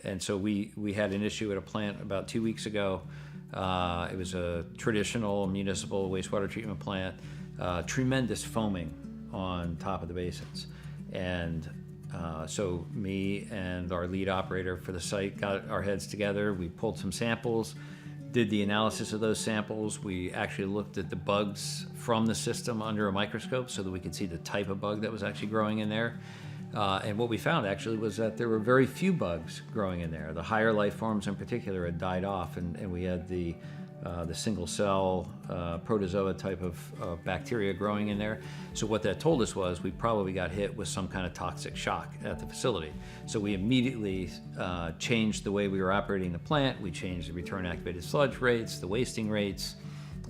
And so we had an issue at a plant about 2 weeks ago. It was a traditional municipal wastewater treatment plant. Tremendous foaming on top of the basins. And so me and our lead operator for the site got our heads together. We pulled some samples, did the analysis of those samples. We actually looked at the bugs from the system under a microscope so that we could see the type of bug that was actually growing in there. And what we found actually was that there were very few bugs growing in there. The higher life forms in particular had died off, and we had the single cell protozoa type of bacteria growing in there. So what that told us was we probably got hit with some kind of toxic shock at the facility. So we immediately changed the way we were operating the plant. We changed the return activated sludge rates, the wasting rates,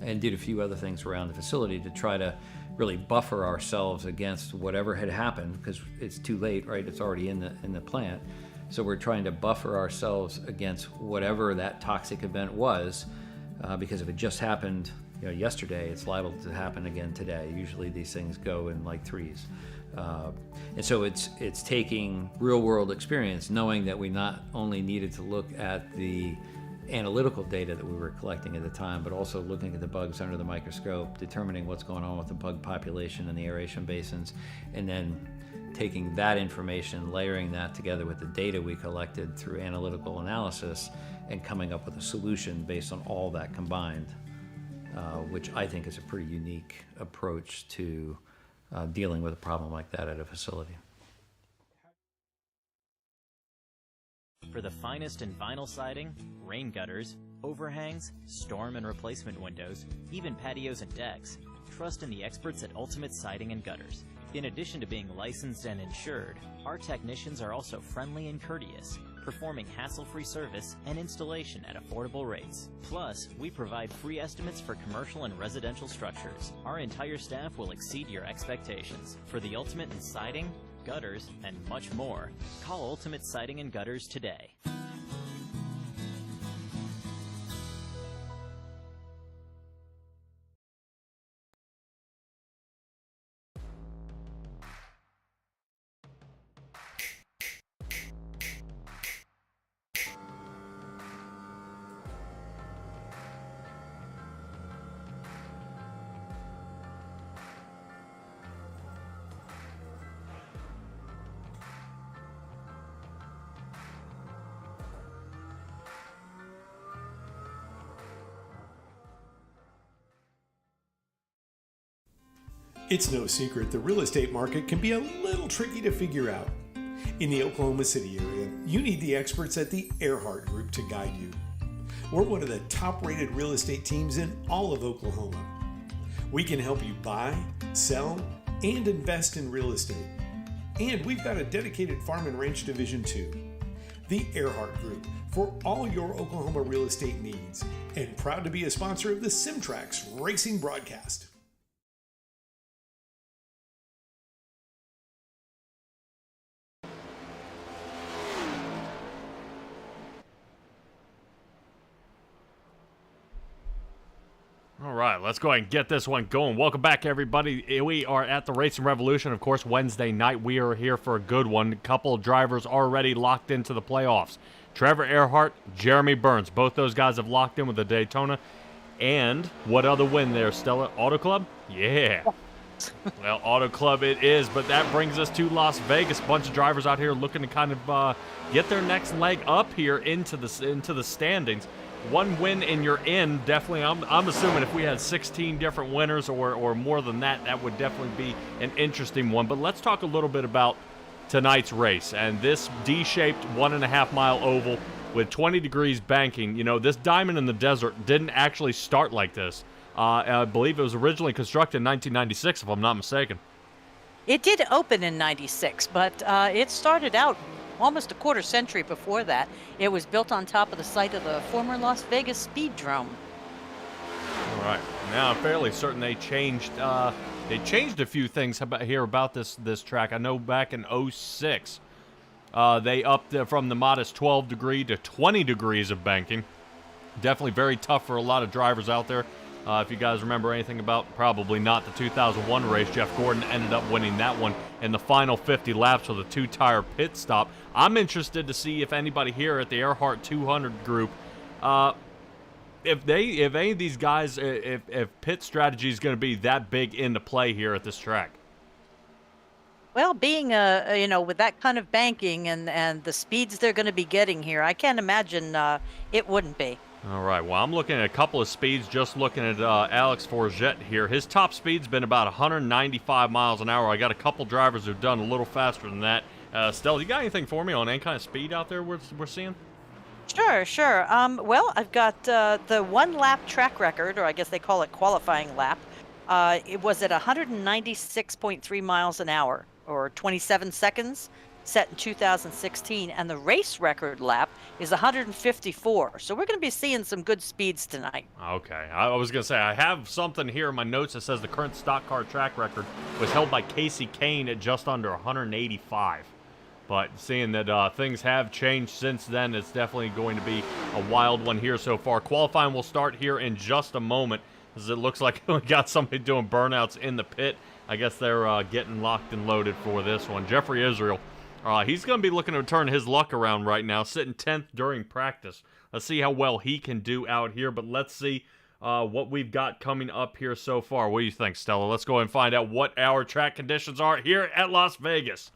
and did a few other things around the facility to try to really buffer ourselves against whatever had happened, because it's too late, right? It's already in the plant. So we're trying to buffer ourselves against whatever that toxic event was, because if it just happened, yesterday, it's liable to happen again today. Usually these things go in like threes. And so it's taking real world experience, knowing that we not only needed to look at the analytical data that we were collecting at the time, but also looking at the bugs under the microscope, determining what's going on with the bug population in the aeration basins, and then taking that information, layering that together with the data we collected through analytical analysis, and coming up with a solution based on all that combined, which I think is a pretty unique approach to dealing with a problem like that at a facility. For the finest in vinyl siding, rain gutters, overhangs, storm and replacement windows, even patios and decks, trust in the experts at Ultimate Siding and Gutters. In addition to being licensed and insured, our technicians are also friendly and courteous, performing hassle-free service and installation at affordable rates. Plus, we provide free estimates for commercial and residential structures. Our entire staff will exceed your expectations. For the ultimate in siding, gutters, and much more, call Ultimate Siding and Gutters today. It's no secret the real estate market can be a little tricky to figure out. In the Oklahoma City area, you need the experts at the Erhardt Group to guide you. We're one of the top-rated real estate teams in all of Oklahoma. We can help you buy, sell, and invest in real estate. And we've got a dedicated farm and ranch division too. The Erhardt Group for all your Oklahoma real estate needs, and proud to be a sponsor of the Simtrax Racing broadcast. All right, let's go ahead and get this one going. Welcome back, everybody. We are at the Racing Revolution, of course, Wednesday night. We are here for a good one. A couple of drivers already locked into the playoffs. Trevor Erhardt, Jeremy Burns. Both those guys have locked in with the Daytona. And what other win there, Stella? Auto Club? Yeah. Well, Auto Club it is, but that brings us to Las Vegas. A bunch of drivers out here looking to kind of get their next leg up here into the standings. One win and you're in. Definitely, I'm assuming if we had 16 different winners or more than that, that would definitely be an interesting one. But let's talk a little bit about tonight's race and this D-shaped 1.5 mile oval with 20 degrees banking. You know, this diamond in the desert didn't actually start like this. I believe it was originally constructed in 1996, if I'm not mistaken. It did open in 96, but it started out almost a quarter century before that. It was built on top of the site of the former Las Vegas Speedrome. All right. Now I'm fairly certain they changed a few things about this track. I know back in 06, they upped from the modest 12 degree to 20 degrees of banking. Definitely very tough for a lot of drivers out there. If you guys remember anything about, probably not, the 2001 race, Jeff Gordon ended up winning that one in the final 50 laps with a 2-tire pit stop. I'm interested to see if anybody here at the Erhardt 200 group, if any of these guys, if pit strategy is going to be that big into play here at this track. Well, being with that kind of banking and the speeds they're going to be getting here, I can't imagine it wouldn't be. All right, well, I'm looking at a couple of speeds, just looking at Alex Forget here. His top speed's been about 195 miles an hour. I got a couple drivers who've done a little faster than that. Stella, you got anything for me on any kind of speed out there we're seeing? Sure. Well, I've got the one-lap track record, or I guess they call it qualifying lap. It was at 196.3 miles an hour, or 27 seconds, set in 2016, and the race record lap is 154. So we're going to be seeing some good speeds tonight. Okay. I was going to say, I have something here in my notes that says the current stock car track record was held by Casey Kane at just under 185. But seeing that things have changed since then, it's definitely going to be a wild one here so far. Qualifying will start here in just a moment, as it looks like we got somebody doing burnouts in the pit. I guess they're getting locked and loaded for this one. Jeffrey Israel. He's going to be looking to turn his luck around right now, sitting 10th during practice. Let's see how well he can do out here, but let's see what we've got coming up here so far. What do you think, Stella? Let's go and find out what our track conditions are here at Las Vegas.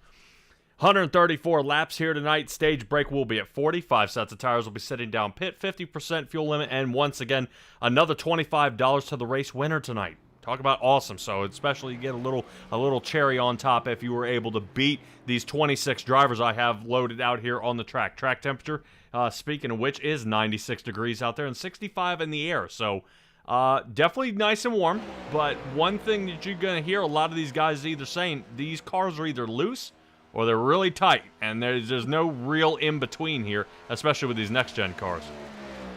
134 laps here tonight. Stage break will be at 40. 5 sets of tires will be sitting down pit. 50% fuel limit, and once again, another $25 to the race winner tonight. Talk about awesome. So especially you get a little cherry on top if you were able to beat these 26 drivers I have loaded out here on the track. Track temperature, speaking of which, is 96 degrees out there and 65 in the air. So definitely nice and warm. But one thing that you're going to hear a lot of these guys either saying, these cars are either loose or they're really tight. And there's no real in-between here, especially with these next-gen cars.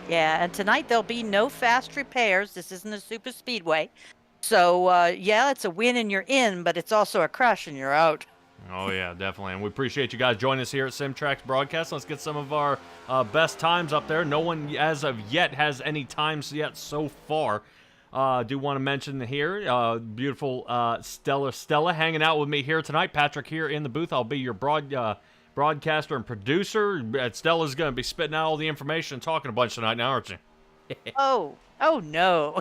Yeah, and tonight there'll be no fast repairs. This isn't a super speedway. So, yeah, it's a win and you're in, but it's also a crash and you're out. Oh, yeah, definitely. And we appreciate you guys joining us here at Simtrax Broadcast. Let's get some of our best times up there. No one, as of yet, has any times yet so far. I do want to mention here, beautiful Stella hanging out with me here tonight. Patrick here in the booth. I'll be your broadcaster and producer. Stella's going to be spitting out all the information and talking a bunch tonight now, aren't you? Oh no.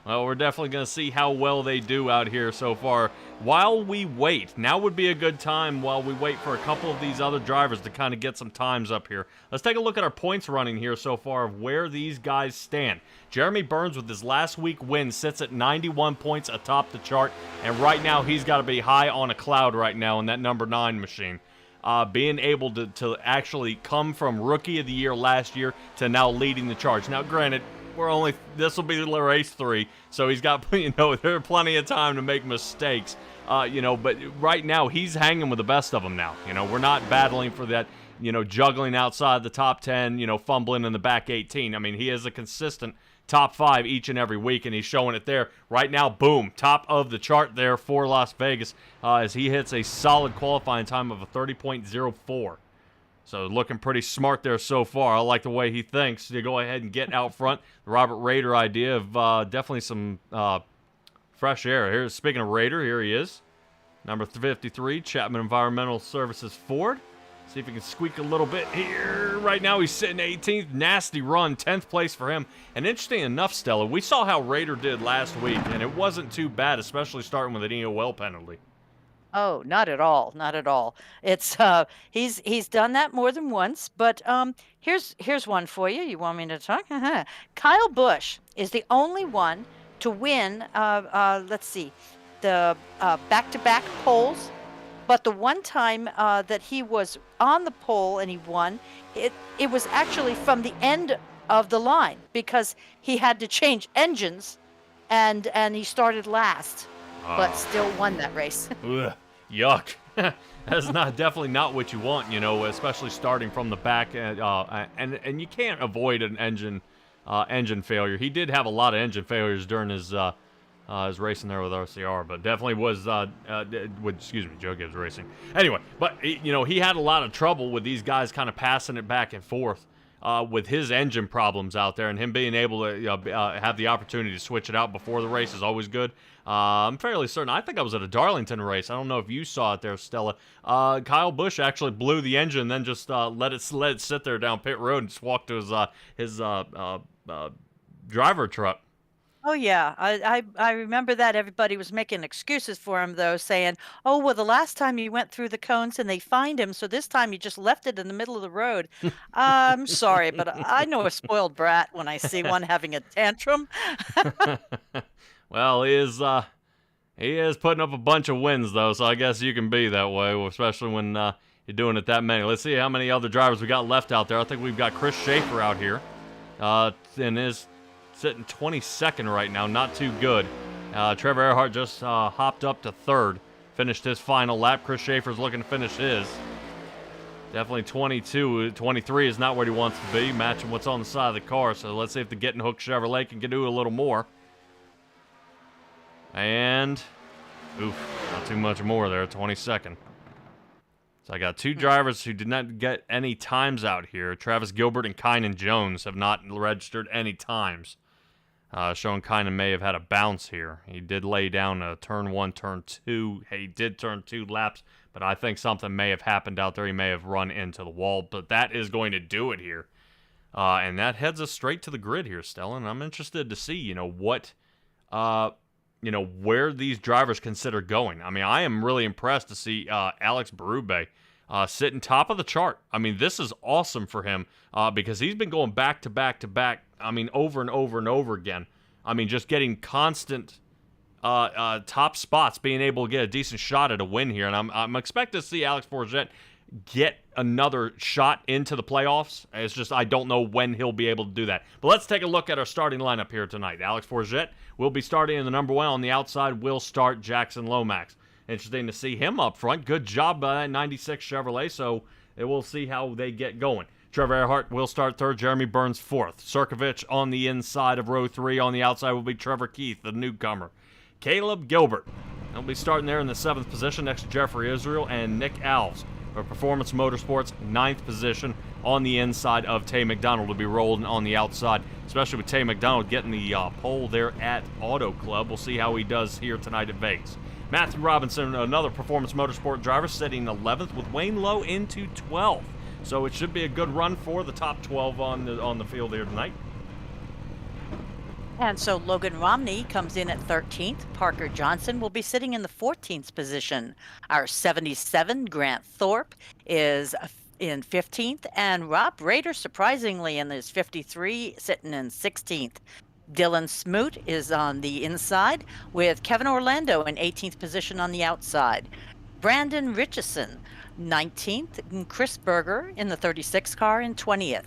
Well, we're definitely going to see how well they do out here so far. While we wait, now would be a good time while we wait for a couple of these other drivers to kind of get some times up here. Let's take a look at our points running here so far of where these guys stand. Jeremy Burns with his last week win sits at 91 points atop the chart, and right now he's got to be high on a cloud right now in that number 9 machine. Being able to actually come from Rookie of the Year last year to now leading the charge. Now, granted, this will be race 3, so he's got, there are plenty of time to make mistakes, but right now he's hanging with the best of them now. We're not battling for that, juggling outside the top 10, fumbling in the back 18. I mean, he is a consistent top 5 each and every week, and he's showing it there. Right now, boom, top of the chart there for Las Vegas as he hits a solid qualifying time of a 30.04. So looking pretty smart there so far. I like the way he thinks to go ahead and get out front. The Robert Rader idea of definitely some fresh air. Here, speaking of Rader, here he is. Number 53, Chapman Environmental Services Ford. See if he can squeak a little bit here. Right now he's sitting 18th. Nasty run, 10th place for him. And interesting enough, Stella, we saw how Rader did last week, and it wasn't too bad, especially starting with an EOL penalty. Oh, not at all, not at all. It's he's done that more than once, but here's one for you. You want me to talk? Kyle Busch is the only one to win. Let's see, the back-to-back poles, but the one time that he was on the pole and he won, it was actually from the end of the line because he had to change engines, and he started last, but still won that race. Ugh. Yuck. That's definitely not what you want, especially starting from the back, and you can't avoid an engine failure. He did have a lot of engine failures during his racing there with RCR, but definitely was Joe Gibbs Racing. Anyway, but he had a lot of trouble with these guys kind of passing it back and forth with his engine problems out there, and him being able to have the opportunity to switch it out before the race is always good. I'm fairly certain. I think I was at a Darlington race. I don't know if you saw it there, Stella. Kyle Busch actually blew the engine, and then just let it sit there down pit road and just walked to his driver truck. Oh yeah, I remember that. Everybody was making excuses for him though, saying, "Oh well, the last time he went through the cones and they fined him, so this time he just left it in the middle of the road." I'm sorry, but I know a spoiled brat when I see one having a tantrum. Well, he is putting up a bunch of wins though, so I guess you can be that way, especially when you're doing it that many. Let's see how many other drivers we got left out there. I think we've got Chris Schaefer out here, and is sitting 22nd right now, not too good. Trevor Erhardt just hopped up to 3rd, finished his final lap. Chris Schaefer's looking to finish his. Definitely 23 is not where he wants to be, matching what's on the side of the car. So let's see if the Getting Hooked Chevrolet can do a little more. And, not too much more there, 22nd. So I got 2 drivers who did not get any times out here. Travis Gilbert and Kynan Jones have not registered any times. Showing Kynan may have had a bounce here. He did lay down a turn 1, turn 2. He did turn 2 laps, but I think something may have happened out there. He may have run into the wall, but that is going to do it here. And that heads us straight to the grid here, Stella, and I'm interested to see, where these drivers consider going. I mean, I am really impressed to see Alex Berube sitting top of the chart. I mean, this is awesome for him because he's been going back to back to back, I mean, over and over and over again. I mean, just getting constant top spots, being able to get a decent shot at a win here. And I'm expecting to see Alex Forget get another shot into the playoffs. It's just I don't know when he'll be able to do that. But let's take a look at our starting lineup here tonight. Alex Forget will be starting in the number 1. On the outside will start Jackson Lomax. Interesting to see him up front. Good job by that 96 Chevrolet, so we'll see how they get going. Trevor Erhardt will start 3rd. Jeremy Burns 4th. Surkovich on the inside of row 3. On the outside will be Trevor Keith, the newcomer. Caleb Gilbert, he'll be starting there in the 7th position next to Jeffrey Israel and Nick Alves. For Performance Motorsports, 9th position on the inside of Tay McDonald will be rolling on the outside, especially with Tay McDonald getting the pole there at Auto Club. We'll see how he does here tonight at Vegas. Matthew Robinson, another Performance Motorsport driver, sitting 11th with Wayne Lowe into 12th. So it should be a good run for the top 12 on the field here tonight. And so Logan Romney comes in at 13th. Parker Johnson will be sitting in the 14th position. Our 77, Grant Thorpe, is in 15th. And Rob Rader, surprisingly, in his 53, sitting in 16th. Dylan Smoot is on the inside, with Kevin Orlando in 18th position on the outside. Brandon Richardson, 19th, and Chris Berger in the 36 car in 20th.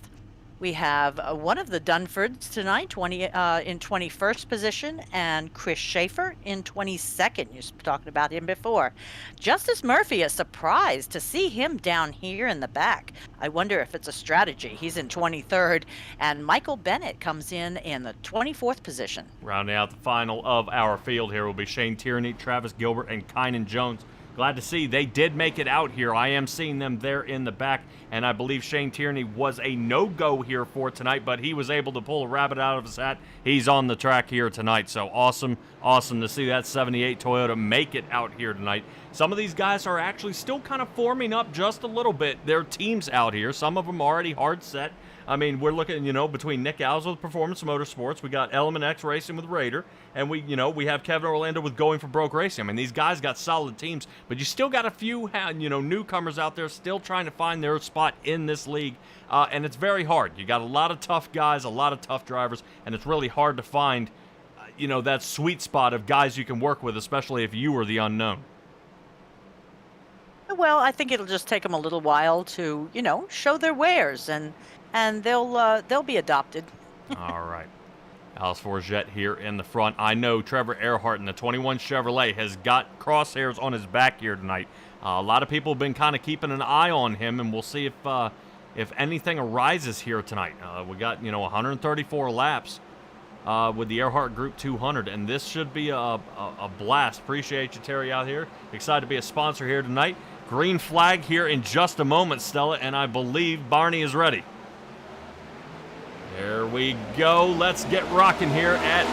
We have one of the Dunfords tonight, in 21st position, and Chris Schaefer in 22nd. You were talking about him before. Justice Murphy, a surprise to see him down here in the back. I wonder if it's a strategy. He's in 23rd, and Michael Bennett comes in the 24th position. Rounding out the final of our field here will be Shane Tierney, Travis Gilbert, and Kynan Jones. Glad to see they did make it out here. I am seeing them there in the back, and I believe Shane Tierney was a no-go here for tonight, but he was able to pull a rabbit out of his hat. He's on the track here tonight, so awesome to see that 78 Toyota make it out here tonight. Some of these guys are actually still kind of forming up just a little bit. Their teams out here, some of them already hard set. I mean, we're looking, between Nick Alves with Performance Motorsports, we got Element X Racing with Raider, and we have Kevin Orlando with Going for Broke Racing. I mean, these guys got solid teams, but you still got a few, newcomers out there still trying to find their spot in this league, and it's very hard. You got a lot of tough guys, a lot of tough drivers, and it's really hard to find, that sweet spot of guys you can work with, especially if you are the unknown. Well, I think it'll just take them a little while to, show their wares, and they'll be adopted. All right. Alice Forget here in the front. I know Trevor Erhardt in the 21 Chevrolet has got crosshairs on his back here tonight. A lot of people have been kind of keeping an eye on him, and we'll see if anything arises here tonight. We got 134 laps with the Erhardt Group 200, and this should be a blast. Appreciate you, Terry, out here. Excited to be a sponsor here tonight. Green flag here in just a moment, Stella, and I believe Barney is ready. There we go. Let's get rocking here at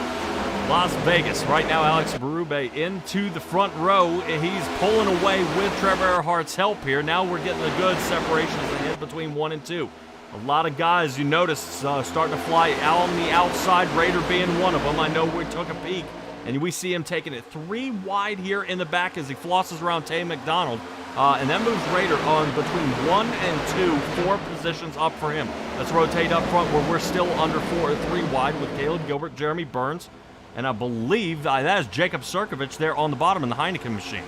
Las Vegas. Right now, Alex Berube into the front row. He's pulling away with Trevor Erhardt's help here. Now we're getting a good separation ahead between 1 and 2. A lot of guys, you notice, starting to fly out on the outside, Raider being one of them. I know we took a peek, and we see him taking it 3 wide here in the back as he flosses around Tay McDonald. And that moves Raider on between 1 and 2, 4 positions up for him. Let's rotate up front where we're still under 3 wide with Caleb Gilbert, Jeremy Burns, and I believe that is Jacob Sirkovich there on the bottom in the Heineken machine.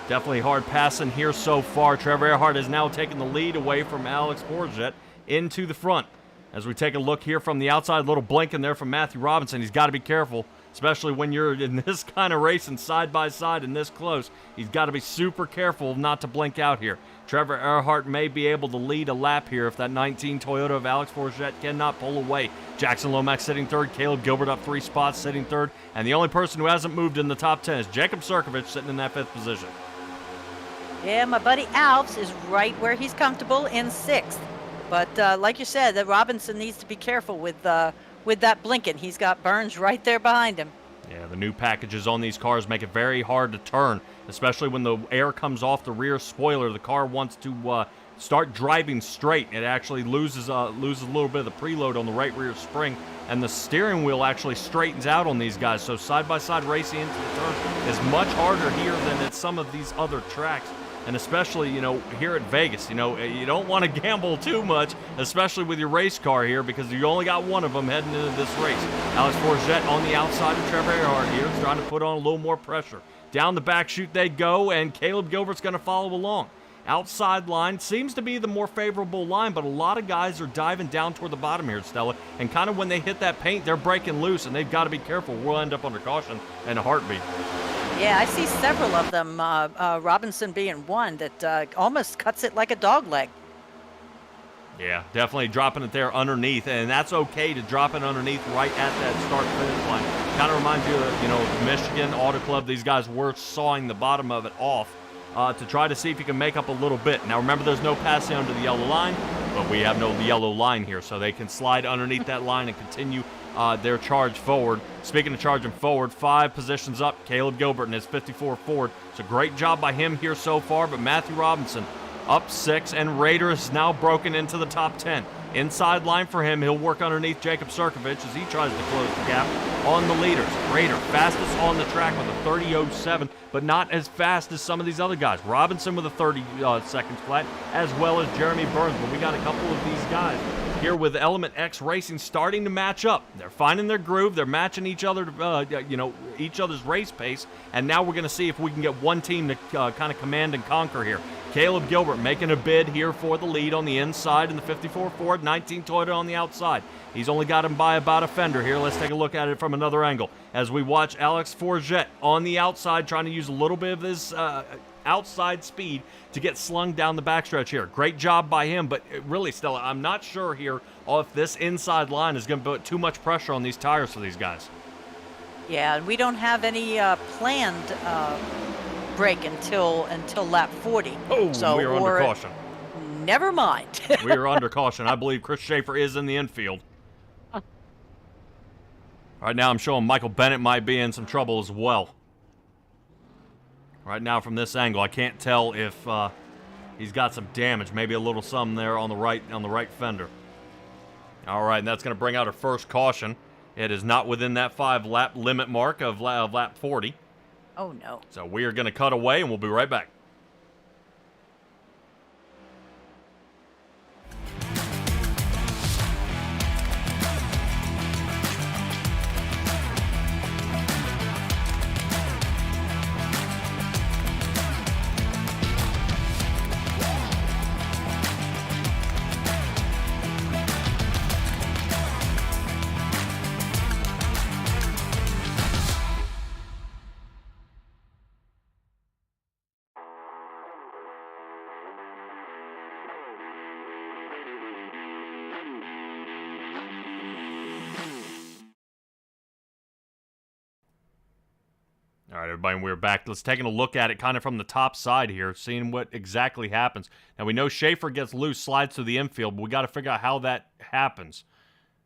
Definitely hard passing here so far. Trevor Erhardt is now taking the lead away from Alex Forget into the front. As we take a look here from the outside, a little blink in there from Matthew Robinson. He's got to be careful, especially when you're in this kind of racing side by side and this close. He's got to be super careful not to blink out here. Trevor Erhardt may be able to lead a lap here if that 19 Toyota of Alex Forget cannot pull away. Jackson Lomax sitting third, Caleb Gilbert up 3 spots sitting third, and the only person who hasn't moved in the top 10 is Jacob Sirkovich sitting in that 5th position. Yeah, my buddy Alves is right where he's comfortable in 6th. But like you said, that Robinson needs to be careful with that blinking. He's got Burns right there behind him. Yeah, the new packages on these cars make it very hard to turn, especially when the air comes off the rear spoiler. The car wants to start driving straight. It actually loses a little bit of the preload on the right rear spring, and the steering wheel actually straightens out on these guys. So side-by-side racing into the turn is much harder here than at some of these other tracks. And especially, here at Vegas, you don't want to gamble too much, especially with your race car here, because you only got one of them heading into this race. Alex Forget on the outside of Trevor Erhardt here, trying to put on a little more pressure. Down the back chute they go, and Caleb Gilbert's going to follow along. Outside line seems to be the more favorable line, but a lot of guys are diving down toward the bottom here, Stella, and kind of when they hit that paint, they're breaking loose, and they've got to be careful. We'll end up under caution and a heartbeat. Yeah, I see several of them, Robinson being one, that almost cuts it like a dog leg. Yeah, definitely dropping it there underneath, and that's okay to drop it underneath right at that start-finish line. Kind of reminds you of, Michigan Auto Club. These guys were sawing the bottom of it off to try to see if you can make up a little bit. Now, remember, there's no passing under the yellow line, but we have no yellow line here, so they can slide underneath that line and continue their charge forward. Speaking of charging forward, 5 positions up, Caleb Gilbert in his 54 Ford. It's a great job by him here so far, but Matthew Robinson up 6, and Raider is now broken into the top 10. Inside line for him. He'll work underneath Jacob Sirkovich as he tries to close the gap on the leaders. Raider, fastest on the track with a 30.07, but not as fast as some of these other guys. Robinson with a 30 seconds flat, as well as Jeremy Burns. But we got a couple of these guys here with Element X Racing starting to match up. They're finding their groove. They're matching each other, each other's race pace. And now we're going to see if we can get one team to kind of command and conquer here. Caleb Gilbert making a bid here for the lead on the inside in the 54 Ford, 19 Toyota on the outside. He's only got him by about a fender here. Let's take a look at it from another angle as we watch Alex Forget on the outside trying to use a little bit of his outside speed to get slung down the backstretch here. Great job by him, but really, Stella, I'm not sure here if this inside line is going to put too much pressure on these tires for these guys. Yeah, and we don't have any planned break until lap 40. Oh, so we are under caution. Never mind. We are under caution. I believe Chris Schaefer is in the infield. Right now I'm showing Michael Bennett might be in some trouble as well. Right now from this angle, I can't tell if he's got some damage. Maybe a little some there on the right fender. All right, and that's going to bring out our first caution. It is not within that 5-lap limit mark of lap 40. Oh, no. So we are going to cut away, and we'll be right back. All right, everybody, we're back. Let's take a look at it kind of from the top side here, seeing what exactly happens. Now, we know Schaefer gets loose, slides to the infield, but we got to figure out how that happens.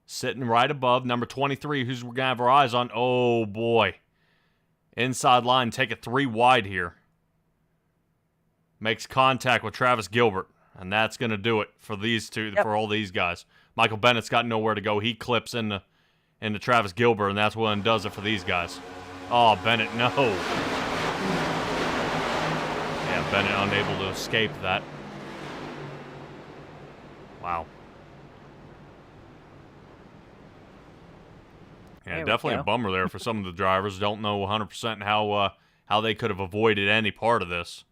Sitting right above, number 23, who's we're going to have our eyes on. Oh, boy. Inside line, take it 3 wide here. Makes contact with Travis Gilbert, and that's going to do it for these two, for all these guys. Michael Bennett's got nowhere to go. He clips into Travis Gilbert, and that's what does it for these guys. Oh, Bennett, no. Yeah, Bennett unable to escape that. Wow. Yeah, definitely a bummer there for some of the drivers. Don't know 100% how they could have avoided any part of this.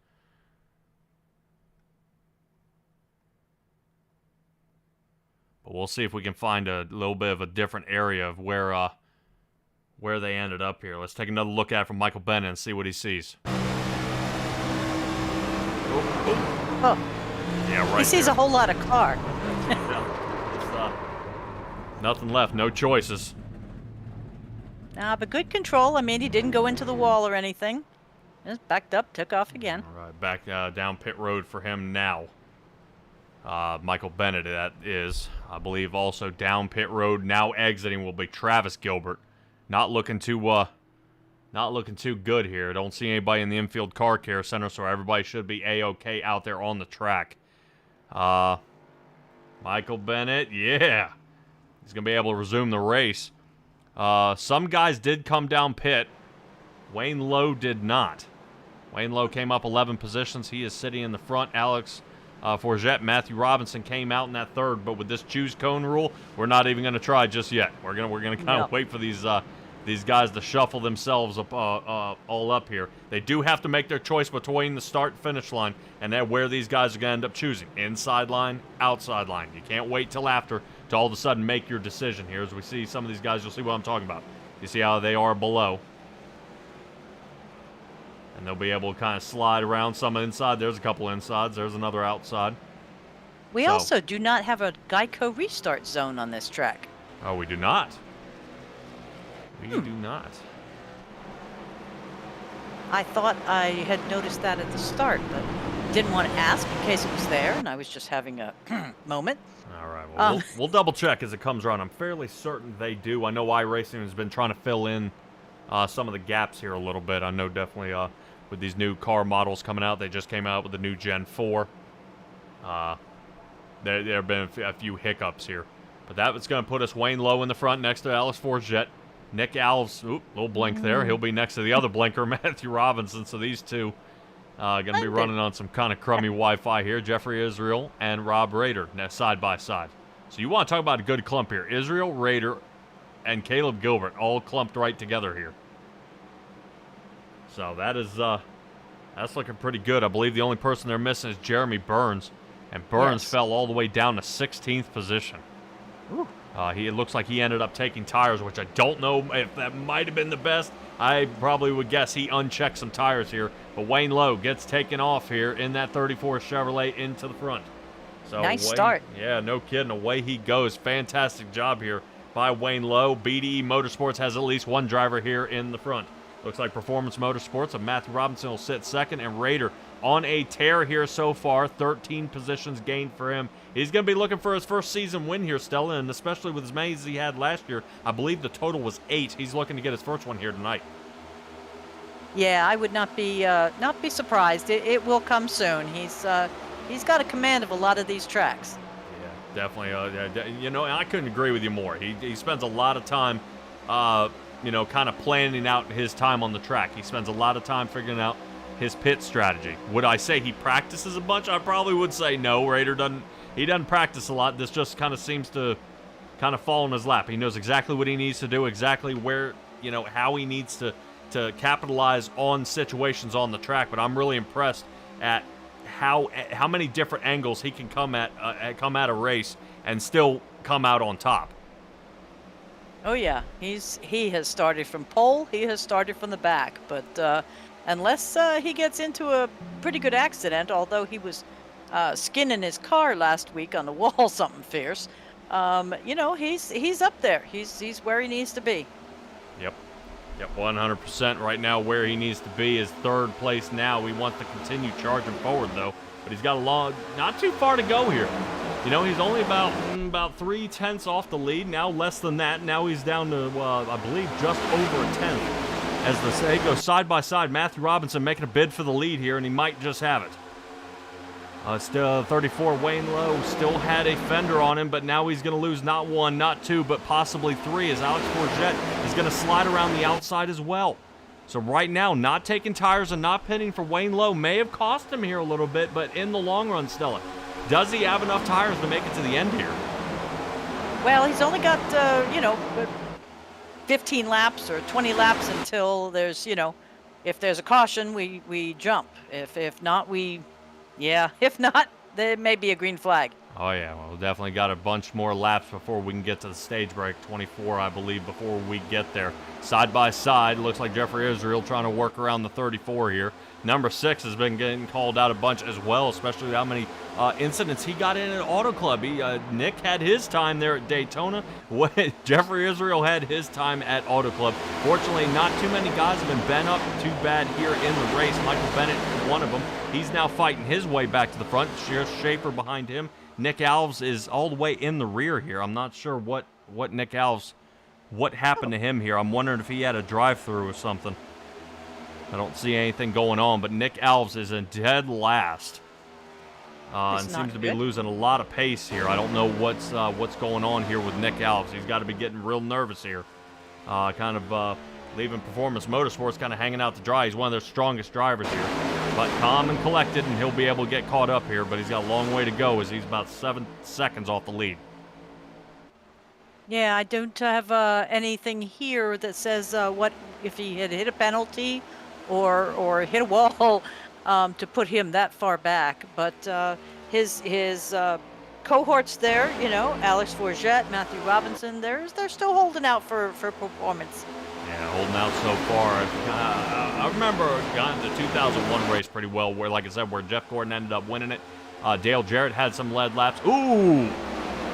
But we'll see if we can find a little bit of a different area of where they ended up here. Let's take another look at it from Michael Bennett and see what he sees. Oh. Yeah, right. He sees a whole lot of car. Yeah. Nothing left. No choices. Nah, but good control. I mean, he didn't go into the wall or anything. Just backed up, took off again. All right, back down pit road for him now. Michael Bennett, that is. I believe also down pit road, now exiting, will be Travis Gilbert. Not looking too good here. Don't see anybody in the infield car care center, so everybody should be A-OK out there on the track. Michael Bennett, yeah. He's going to be able to resume the race. Some guys did come down pit. Wayne Lowe did not. Wayne Lowe came up 11 positions. He is sitting in the front. Alex Forget, Matthew Robinson came out in that third, but with this choose cone rule, we're not even going to try just yet. We're gonna kind of wait for these guys to shuffle themselves up, all up here. They do have to make their choice between the start and finish line, and then where these guys are going to end up choosing. Inside line, outside line. You can't wait till after to all of a sudden make your decision here. As we see some of these guys, you'll see what I'm talking about. You see how they are below. And they'll be able to kind of slide around some inside. There's a couple insides. There's another outside. We also do not have a Geico restart zone on this track. Oh, we do not. We do not. I thought I had noticed that at the start, but didn't want to ask in case it was there, and I was just having a moment. All right, well, we'll double check as it comes around. I'm fairly certain they do. I know iRacing has been trying to fill in some of the gaps here a little bit. I know definitely with these new car models coming out, they just came out with the new Gen 4. There have been a few hiccups here. But that was going to put us Wayne Lowe in the front next to Alex Forget. Nick Alves, little blink there. He'll be next to the other blinker, Matthew Robinson. So these two going to be running on some kind of crummy Wi-Fi here. Jeffrey Israel and Rob Rader side by side. So you want to talk about a good clump here. Israel, Rader, and Caleb Gilbert all clumped right together here. So that is that's looking pretty good. I believe the only person they're missing is Jeremy Burns. And Burns fell all the way down to 16th position. It looks like he ended up taking tires, which I don't know if that might have been the best. I probably would guess he unchecked some tires here. But Wayne Lowe gets taken off here in that 34 Chevrolet into the front. So nice start. Yeah, no kidding. Away he goes. Fantastic job here by Wayne Lowe. BDE Motorsports has at least one driver here in the front. Looks like Performance Motorsports of Matthew Robinson will sit second, and Rader on a tear here so far. 13 positions gained for him. He's going to be looking for his first season win here, Stella, and especially with as many as he had last year. I believe the total was 8. He's looking to get his first one here tonight. Yeah, I would not be surprised. It will come soon. He's got a command of a lot of these tracks. Yeah, definitely. I couldn't agree with you more. He spends a lot of time, kind of planning out his time on the track. He spends a lot of time figuring out his pit strategy. Would I say he practices a bunch? I probably would say no. Rader doesn't practice a lot. This just kind of seems to kind of fall in his lap. He knows exactly what he needs to do, exactly where, how he needs to capitalize on situations on the track. But I'm really impressed at how many different angles he can come at a race and still come out on top. Oh yeah, he has started from pole. He has started from the back, but unless he gets into a pretty good accident, although he was skinning his car last week on the wall, something fierce. He's up there. He's where he needs to be. Yep, 100% right now where he needs to be is third place now. He wants to continue charging forward though, but he's got not too far to go here. He's only about 3/10 off the lead, now less than that. Now he's down to, I believe, just over a 10th. As they go side by side, Matthew Robinson making a bid for the lead here, and he might just have it. Still 34, Wayne Lowe still had a fender on him, but now he's going to lose not 1, not 2, but possibly 3, as Alex Forget is going to slide around the outside as well. So right now, not taking tires and not pitting for Wayne Lowe may have cost him here a little bit, but in the long run, Stella, does he have enough tires to make it to the end here? Well, he's only got, 15 laps or 20 laps until there's, if there's a caution, we jump. If not, there may be a green flag. Oh, yeah. Well, definitely got a bunch more laps before we can get to the stage break. 24, I believe, before we get there. Side by side, looks like Jeffrey Israel trying to work around the 34 here. Number 6 has been getting called out a bunch as well, especially how many incidents he got in at Auto Club. Nick had his time there at Daytona. Jeffrey Israel had his time at Auto Club. Fortunately, not too many guys have been bent up too bad here in the race. Michael Bennett is one of them. He's now fighting his way back to the front. Schaefer behind him. Nick Alves is all the way in the rear here. I'm not sure what Nick Alves, what happened to him here. I'm wondering if he had a drive-through or something. I don't see anything going on, but Nick Alves is in dead last. And seems to be losing a lot of pace here. I don't know what's going on here with Nick Alves. He's got to be getting real nervous here. Leaving Performance Motorsports kind of hanging out to dry. He's one of their strongest drivers here. But calm and collected, and he'll be able to get caught up here, but he's got a long way to go as he's about 7 seconds off the lead. Yeah, I don't have anything here that says what if he had hit a penalty or hit a wall to put him that far back. But his cohorts there, Alex Forget, Matthew Robinson, they're still holding out for performance. Yeah, holding out so far. I remember the 2001 race pretty well, where, like I said, where Jeff Gordon ended up winning it. Dale Jarrett had some lead laps. Ooh!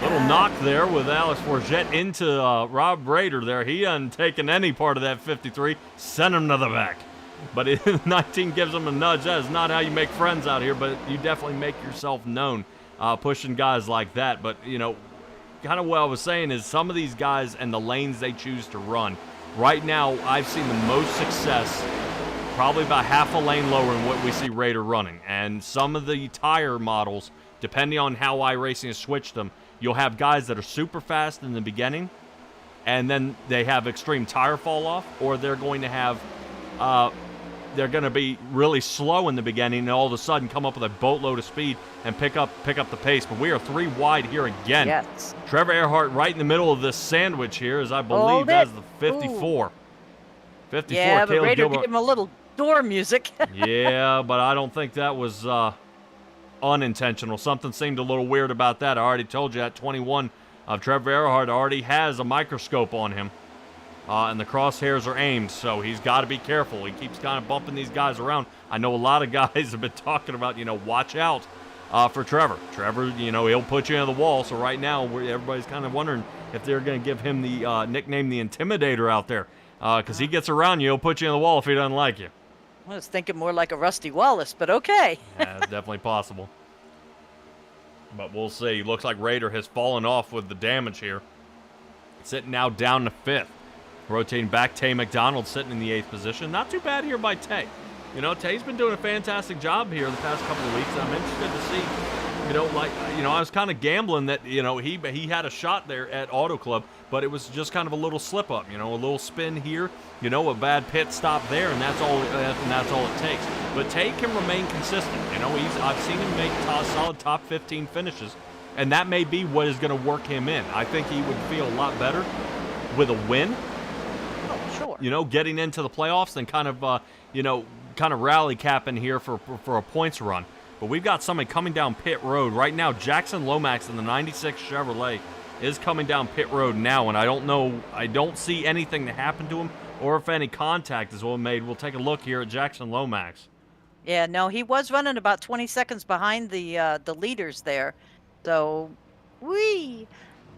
Little knock there with Alex Forget into Rob Rader there. He hadn't taken any part of that 53. Sent him to the back. But 19 gives him a nudge. That is not how you make friends out here, but you definitely make yourself known pushing guys like that. But, kind of what I was saying is some of these guys and the lanes they choose to run. Right now, I've seen the most success probably about half a lane lower than what we see Rader running. And some of the tire models depending on how iRacing has switched them, you'll have guys that are super fast in the beginning, and then they have extreme tire fall off, or they're going to have, they're going to be really slow in the beginning, and all of a sudden come up with a boatload of speed and pick up the pace. But we are 3 wide here again. Yes. Trevor Erhardt right in the middle of this sandwich here, as I believe Hold that's it. the 54. Ooh. 54, Yeah, but Caleb Raider Gilbert. gave him a little door music. Yeah, but I don't think that was unintentional. Something seemed a little weird about that. I already told you at 21, Trevor Erhardt already has a microscope on him, and the crosshairs are aimed, so he's got to be careful. He keeps kind of bumping these guys around. I know a lot of guys have been talking about, watch out for Trevor. Trevor, he'll put you in the wall, so right now everybody's kind of wondering if they're going to give him the nickname the Intimidator out there, because he gets around you, he'll put you in the wall if he doesn't like you. I was thinking more like a Rusty Wallace, but okay. Yeah, it's definitely possible. But we'll see. Looks like Raider has fallen off with the damage here. Sitting now down to 5th. Rotating back, Tay McDonald sitting in the 8th position. Not too bad here by Tay. Tay's been doing a fantastic job here the past couple of weeks. I'm interested to see, I was kind of gambling that, he had a shot there at Auto Club, but it was just kind of a little slip up, a little spin here, a bad pit stop there, and that's all it takes. But Tay can remain consistent. I've seen him make solid top 15 finishes, and that may be what is going to work him in. I think he would feel a lot better with a win. Oh, sure. Getting into the playoffs than kind of rally capping here for a points run. But we've got somebody coming down pit road right now. Jackson Lomax in the 96 Chevrolet is coming down pit road now, and I don't see anything that happened to him or if any contact is made. We'll take a look here at Jackson Lomax. Yeah, no, he was running about 20 seconds behind the leaders there. So, whee!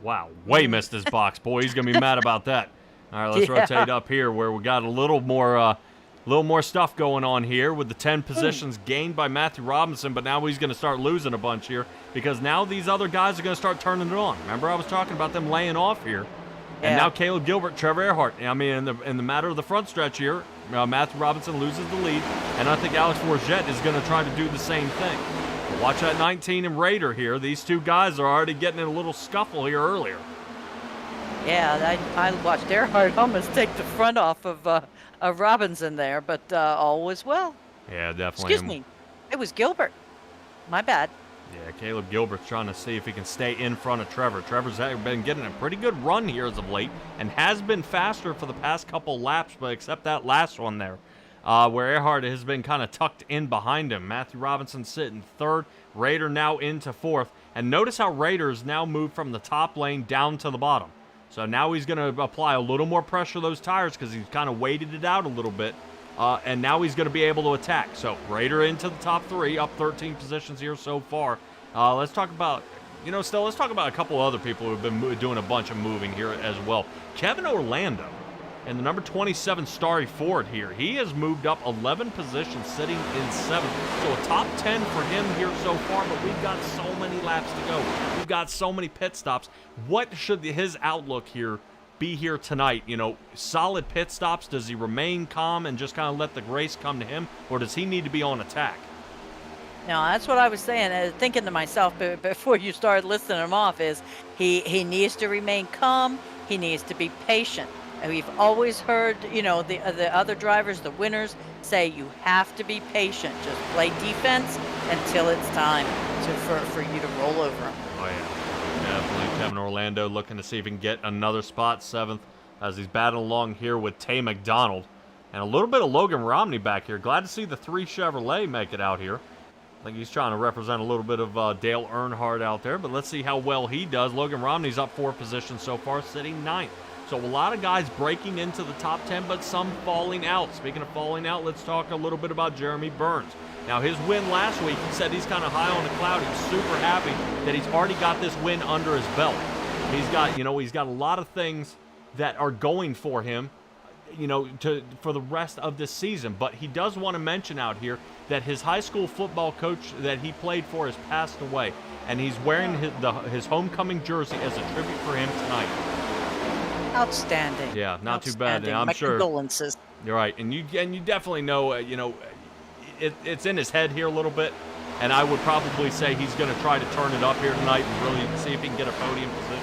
Wow, way missed his box. Boy, he's going to be mad about that. All right, let's rotate up here where we got a little more stuff going on here with the 10 positions gained by Matthew Robinson, but now he's going to start losing a bunch here because now these other guys are going to start turning it on. Remember, I was talking about them laying off here. And now Caleb Gilbert, Trevor Erhardt. I mean, in the matter of the front stretch here, Matthew Robinson loses the lead, and I think Alex Forget is going to try to do the same thing. But watch that 19 and Raider here. These two guys are already getting in a little scuffle here earlier. Yeah, I watched Erhardt almost take the front off of Robinson there, but all was well. Yeah, definitely. Excuse me. It was Gilbert. My bad. Yeah, Caleb Gilbert's trying to see if he can stay in front of Trevor. Trevor's been getting a pretty good run here as of late and has been faster for the past couple laps, but except that last one there, where Erhardt has been kind of tucked in behind him. Matthew Robinson sitting 3rd, Raider now into 4th. And notice how Raider's now moved from the top lane down to the bottom. So now he's going to apply a little more pressure to those tires because he's kind of weighted it out a little bit. And now he's going to be able to attack. So Raider into the top 3, up 13 positions here so far. Let's talk about, let's talk about a couple other people who have been doing a bunch of moving here as well. Kevin Orlando and the number 27 Starry Ford here. He has moved up 11 positions, sitting in 7th. So a top 10 for him here so far, but we've got so many laps to go. We've got so many pit stops. What should his outlook here be here tonight? Solid pit stops. Does he remain calm and just kind of let the race come to him, or does he need to be on attack? No, that's what I was saying, thinking to myself before you started listing him off, is he needs to remain calm. He needs to be patient. And we've always heard, the other drivers, the winners, say you have to be patient. Just play defense until it's time for you to roll over him. Oh, yeah. Definitely Kevin Orlando looking to see if he can get another spot, 7th, as he's battling along here with Tay McDonald. And a little bit of Logan Romney back here. Glad to see the 3 Chevrolet make it out here. I think he's trying to represent a little bit of Dale Earnhardt out there, but let's see how well he does. Logan Romney's up 4 positions so far, sitting 9th. So a lot of guys breaking into the top 10, but some falling out. Speaking of falling out, let's talk a little bit about Jeremy Burns. Now, his win last week, he said he's kind of high on the cloud. He's super happy that he's already got this win under his belt. He's got, he's got a lot of things that are going for him, for the rest of this season. But he does want to mention out here that his high school football coach that he played for has passed away, and he's wearing his homecoming jersey as a tribute for him tonight. Outstanding. Yeah, not too bad. I'm My sure. condolences. You're right, and you definitely know, it's in his head here a little bit, and I would probably say he's going to try to turn it up here tonight and really see if he can get a podium position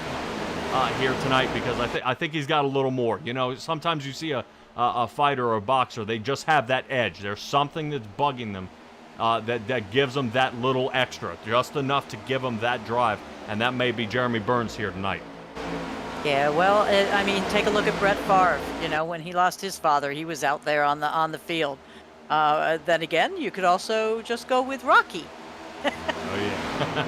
here tonight, because I think he's got a little more. You know, sometimes you see a fighter or a boxer, they just have that edge. There's something that's bugging them that gives them that little extra, just enough to give them that drive, and that may be Jeremy Burns here tonight. Yeah, well, I mean, take a look at Brett Favre. You know, when he lost his father, he was out there on the field. Then again, you could also just go with Rocky. Oh, yeah.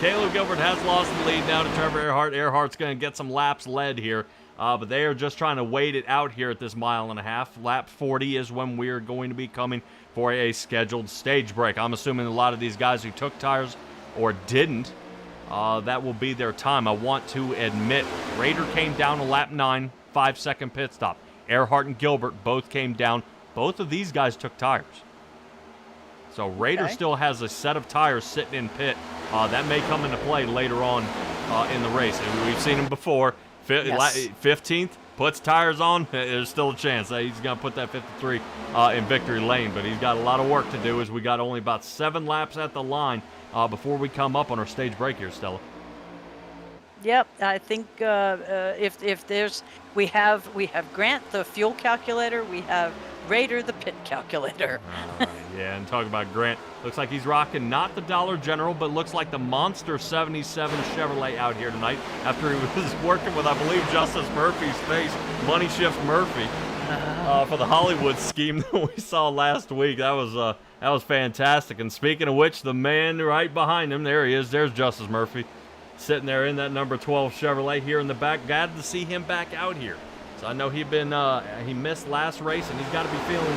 Caleb Gilbert has lost the lead now to Trevor Erhardt. Erhardt's going to get some laps led here, but they are just trying to wait it out here at this 1.5 miles. Lap 40 is when we are going to be coming for a scheduled stage break. I'm assuming a lot of these guys who took tires or didn't, that will be their time. I want to admit, Rader came down to lap 9, 5-second pit stop. Erhardt and Gilbert both came down. Both of these guys took tires. So Rader still has a set of tires sitting in pit. That may come into play later on in the race. And we've seen him before. 15th, puts tires on, there's still a chance that he's going to put that 53 in victory lane. But he's got a lot of work to do, as we got only about 7 laps at the line before we come up on our stage break here, Stella. Yep, I think if there's we have Grant the fuel calculator, we have Rader the pit calculator. Yeah, and talk about Grant. Looks like he's rocking not the Dollar General, but looks like the Monster 77 Chevrolet out here tonight after he was working with, I believe, Justice Murphy's face, Money Shift Murphy, for the Hollywood scheme that we saw last week. That was fantastic. And speaking of which, the man right behind him, there he is. There's Justice Murphy, sitting there in that number 12 Chevrolet here in the back. Glad to see him back out here. So I know he missed last race, and he's got to be feeling.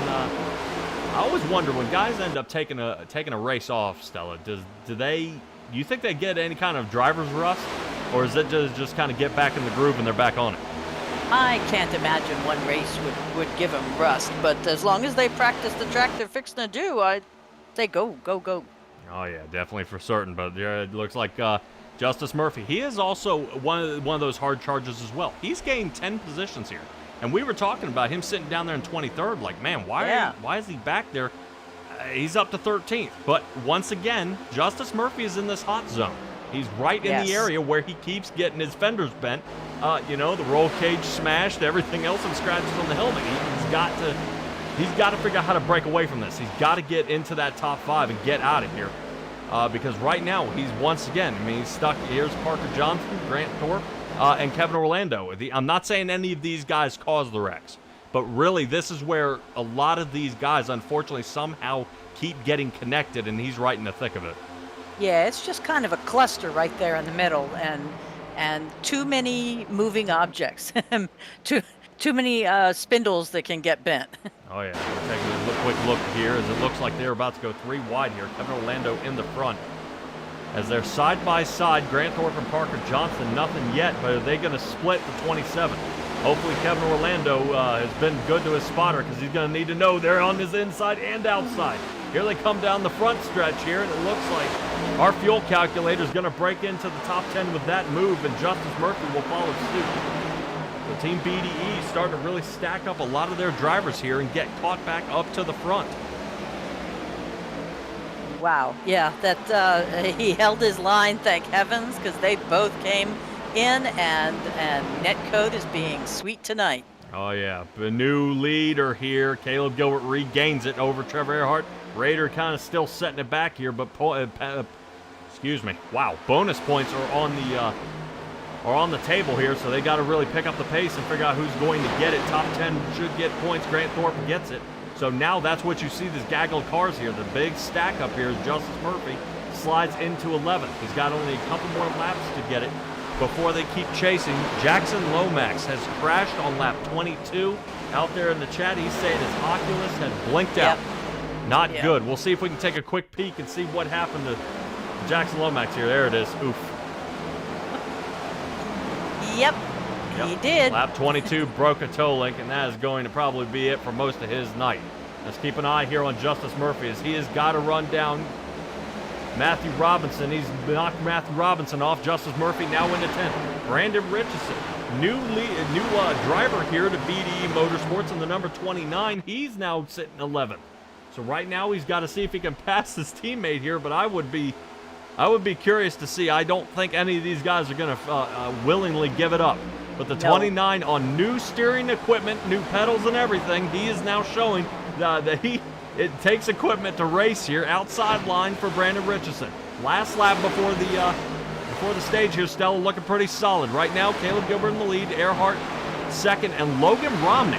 I always wonder when guys end up taking a race off, Stella. Do you think they get any kind of driver's rust, or is it just kind of get back in the groove and they're back on it? I can't imagine one race would give them rust, but as long as they practice the track they're fixing to do, I'd say go. Oh yeah, definitely for certain. But yeah, it looks like Justice Murphy, he is also one of those hard chargers as well. He's gained 10 positions here. And we were talking about him sitting down there in 23rd, like, man, why is he back there? He's up to 13th. But once again, Justice Murphy is in this hot zone. He's right in the area where he keeps getting his fenders bent. The roll cage smashed, everything else, and scratches on the helmet. He's got to figure out how to break away from this. He's got to get into that top 5 and get out of here. Because right now, he's once again, he's stuck. Here's Parker Johnson, Grant Thorpe, and Kevin Orlando. I'm not saying any of these guys caused the wrecks, but really this is where a lot of these guys, unfortunately, somehow keep getting connected, and he's right in the thick of it. Yeah, it's just kind of a cluster right there in the middle, and too many moving objects, too many spindles that can get bent. Oh yeah, we're taking a quick look here as it looks like they're about to go 3 wide here. Kevin Orlando in the front. As they're side by side, Grant Thorpe and Parker Johnson, nothing yet, but are they going to split the 27? Hopefully Kevin Orlando has been good to his spotter, because he's going to need to know they're on his inside and outside. Here they come down the front stretch here, and it looks like our fuel calculator is going to break into the top 10 with that move, and Justice Murphy will follow suit. So Team BDE starting to really stack up a lot of their drivers here and get caught back up to the front. Wow, yeah, that he held his line, thank heavens, because they both came in, and Netcode is being sweet tonight. Oh yeah, the new leader here. Caleb Gilbert regains it over Trevor Erhardt. Rader kind of still setting it back here, but excuse me. Wow, bonus points are on the table here, so they got to really pick up the pace and figure out who's going to get it. Top 10 should get points. Grant Thorpe gets it. So now that's what you see, this gaggle of cars here. The big stack up here is Justice Murphy slides into 11th. He's got only a couple more laps to get it before they keep chasing. Jackson Lomax has crashed on lap 22. Out there in the chat, he's saying his Oculus had blinked out. Not good. We'll see if we can take a quick peek and see what happened to Jackson Lomax here. There it is. Oof. Yep. He did. Lap 22 broke a toe link, and that is going to probably be it for most of his night. Let's keep an eye here on Justice Murphy, as he has got to run down Matthew Robinson. He's knocked Matthew Robinson off. Justice Murphy now into 10th. Brandon Richardson, new driver here to BDE Motorsports in the number 29. He's now sitting 11th. So right now he's got to see if he can pass his teammate here, but I would be curious to see. I don't think any of these guys are going to willingly give it up. But the 29 on new steering equipment, new pedals and everything, he is now showing that it takes equipment to race here. Outside line for Brandon Richardson. Last lap before the stage here, Stella looking pretty solid. Right now, Caleb Gilbert in the lead, Erhardt second, and Logan Romney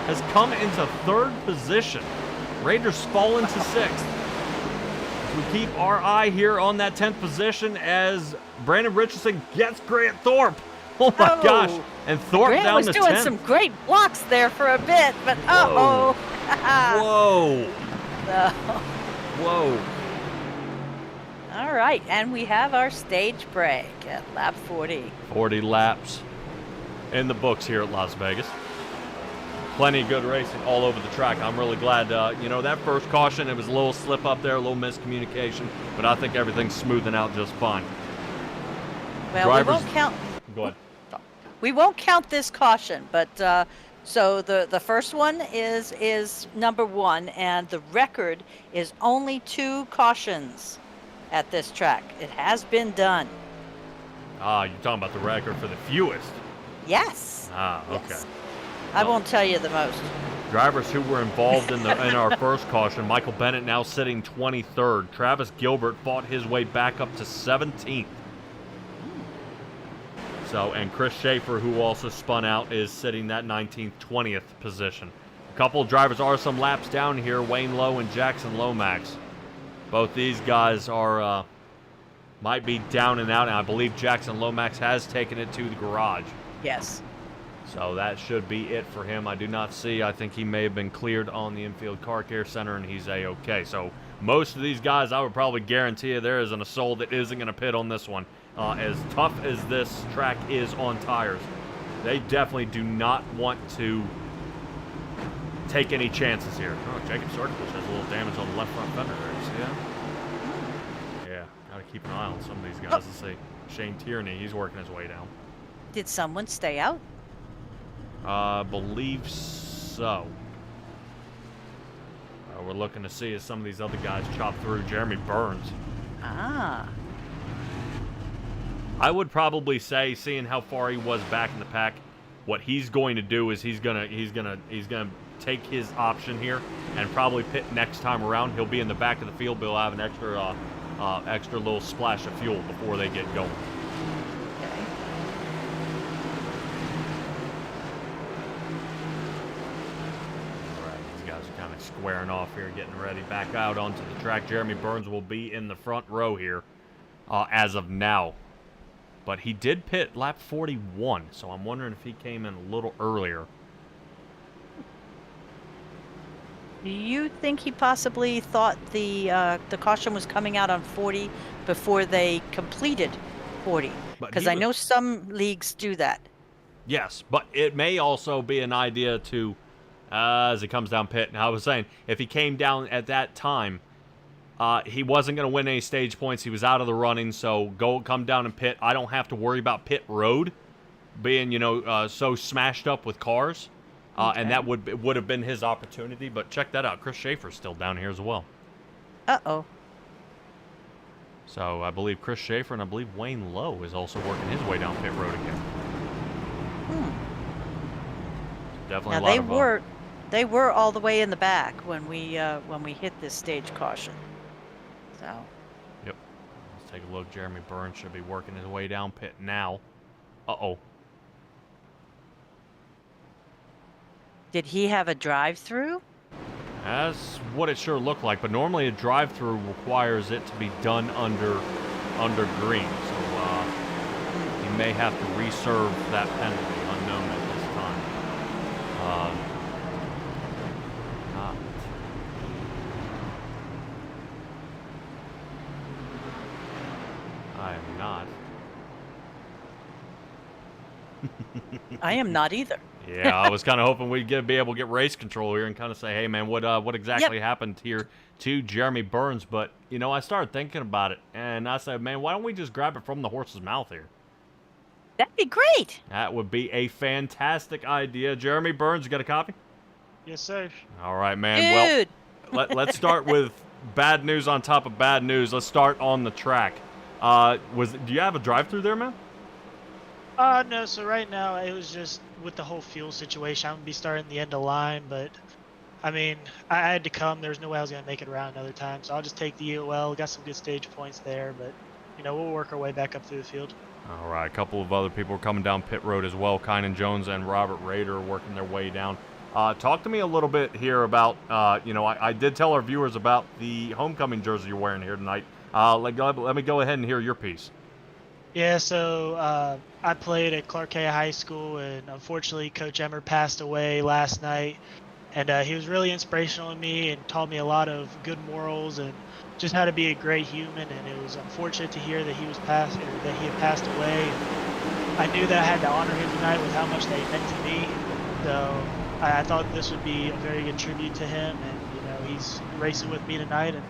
has come into third position. Raiders fall into sixth. We keep our eye here on that 10th position as Brandon Richardson gets Grant Thorpe. Oh my gosh. And Thorpe Grant down was to doing 10th. some great blocks there for a bit, but uh-oh. Whoa. No. Whoa. All right, and we have our stage break at lap 40. 40 laps in the books here at Las Vegas. Plenty of good racing all over the track. I'm really glad, that first caution, it was a little slip up there, a little miscommunication, but I think everything's smoothing out just fine. Well, Drivers- we won't count. Go ahead. We won't count this caution, but so the first one is number 1, and the record is only 2 cautions at this track. It has been done. Ah, you're talking about the record for the fewest. Yes. Ah, okay. Yes. I won't tell you the most. Drivers who were involved in our first caution, Michael Bennett now sitting 23rd. Travis Gilbert fought his way back up to 17th. So, and Chris Schaefer, who also spun out, is sitting that 19th, 20th position. A couple of drivers are some laps down here, Wayne Lowe and Jackson Lomax. Both these guys are might be down and out, and I believe Jackson Lomax has taken it to the garage. Yes. So that should be it for him. I do not see. I think he may have been cleared on the infield car care center, and he's A-OK. So most of these guys, I would probably guarantee you there isn't a soul that isn't going to pit on this one. As tough as this track is on tires, they definitely do not want to take any chances here. Oh, Jacob Sarkovich has a little damage on the left front fender there. You see that? Yeah, got to keep an eye on some of these guys. Let's see. Shane Tierney, he's working his way down. Did someone stay out? Believe so. We're looking to see as some of these other guys chop through. Jeremy Burns. Ah. I would probably say, seeing how far he was back in the pack, what he's going to do is he's gonna take his option here and probably pit next time around. He'll be in the back of the field, but he'll have an extra little splash of fuel before they get going. Okay. All right, these guys are kind of squaring off here, getting ready back out onto the track. Jeremy Burns will be in the front row here as of now. But he did pit lap 41, so I'm wondering if he came in a little earlier. Do you think he possibly thought the caution was coming out on 40 before they completed 40? But Because he I was- know some leagues do that. Yes, but it may also be an idea to, as it comes down pit. Now, I was saying, if he came down at that time, he wasn't going to win any stage points. He was out of the running, so come down and pit. I don't have to worry about pit road being, so smashed up with cars. And that would have been his opportunity. But check that out. Chris Schaefer's still down here as well. Uh-oh. So I believe Chris Schaefer and I believe Wayne Lowe is also working his way down pit road again. Definitely Now a lot of they were all the way in the back when we hit this stage caution. So. Yep. Let's take a look. Jeremy Burns should be working his way down pit now. Uh-oh. Did he have a drive-through? That's what it sure looked like, but normally a drive-through requires it to be done under green, so he may have to reserve that penalty, unknown at this time. I am not. I am not either. Yeah, I was kind of hoping we'd be able to get race control here and kind of say, hey, man, what exactly happened here to Jeremy Burns? But, I started thinking about it, and I said, man, why don't we just grab it from the horse's mouth here? That'd be great. That would be a fantastic idea. Jeremy Burns, you got a copy? Yes, sir. All right, man. Dude. let's start with bad news on top of bad news. Let's start on the track. Do you have a drive-through there, man? No, so right now it was just with the whole fuel situation. I'm going to be starting the end of line, but I mean, I had to come. There's no way I was going to make it around another time, so I'll just take the EOL. Got some good stage points there, but, we'll work our way back up through the field. All right, a couple of other people are coming down pit road as well. Kynan Jones and Robert Rader are working their way down. Talk to me a little bit here about, I did tell our viewers about the homecoming jersey you're wearing here tonight. Let me go ahead and hear your piece. Yeah, so I played at Clark Hay High School, and unfortunately Coach Emmer passed away last night. And he was really inspirational to me and taught me a lot of good morals and just how to be a great human. And it was unfortunate to hear that he had passed away. And I knew that I had to honor him tonight with how much that he meant to me. So I thought this would be a very good tribute to him. And he's racing with me tonight, and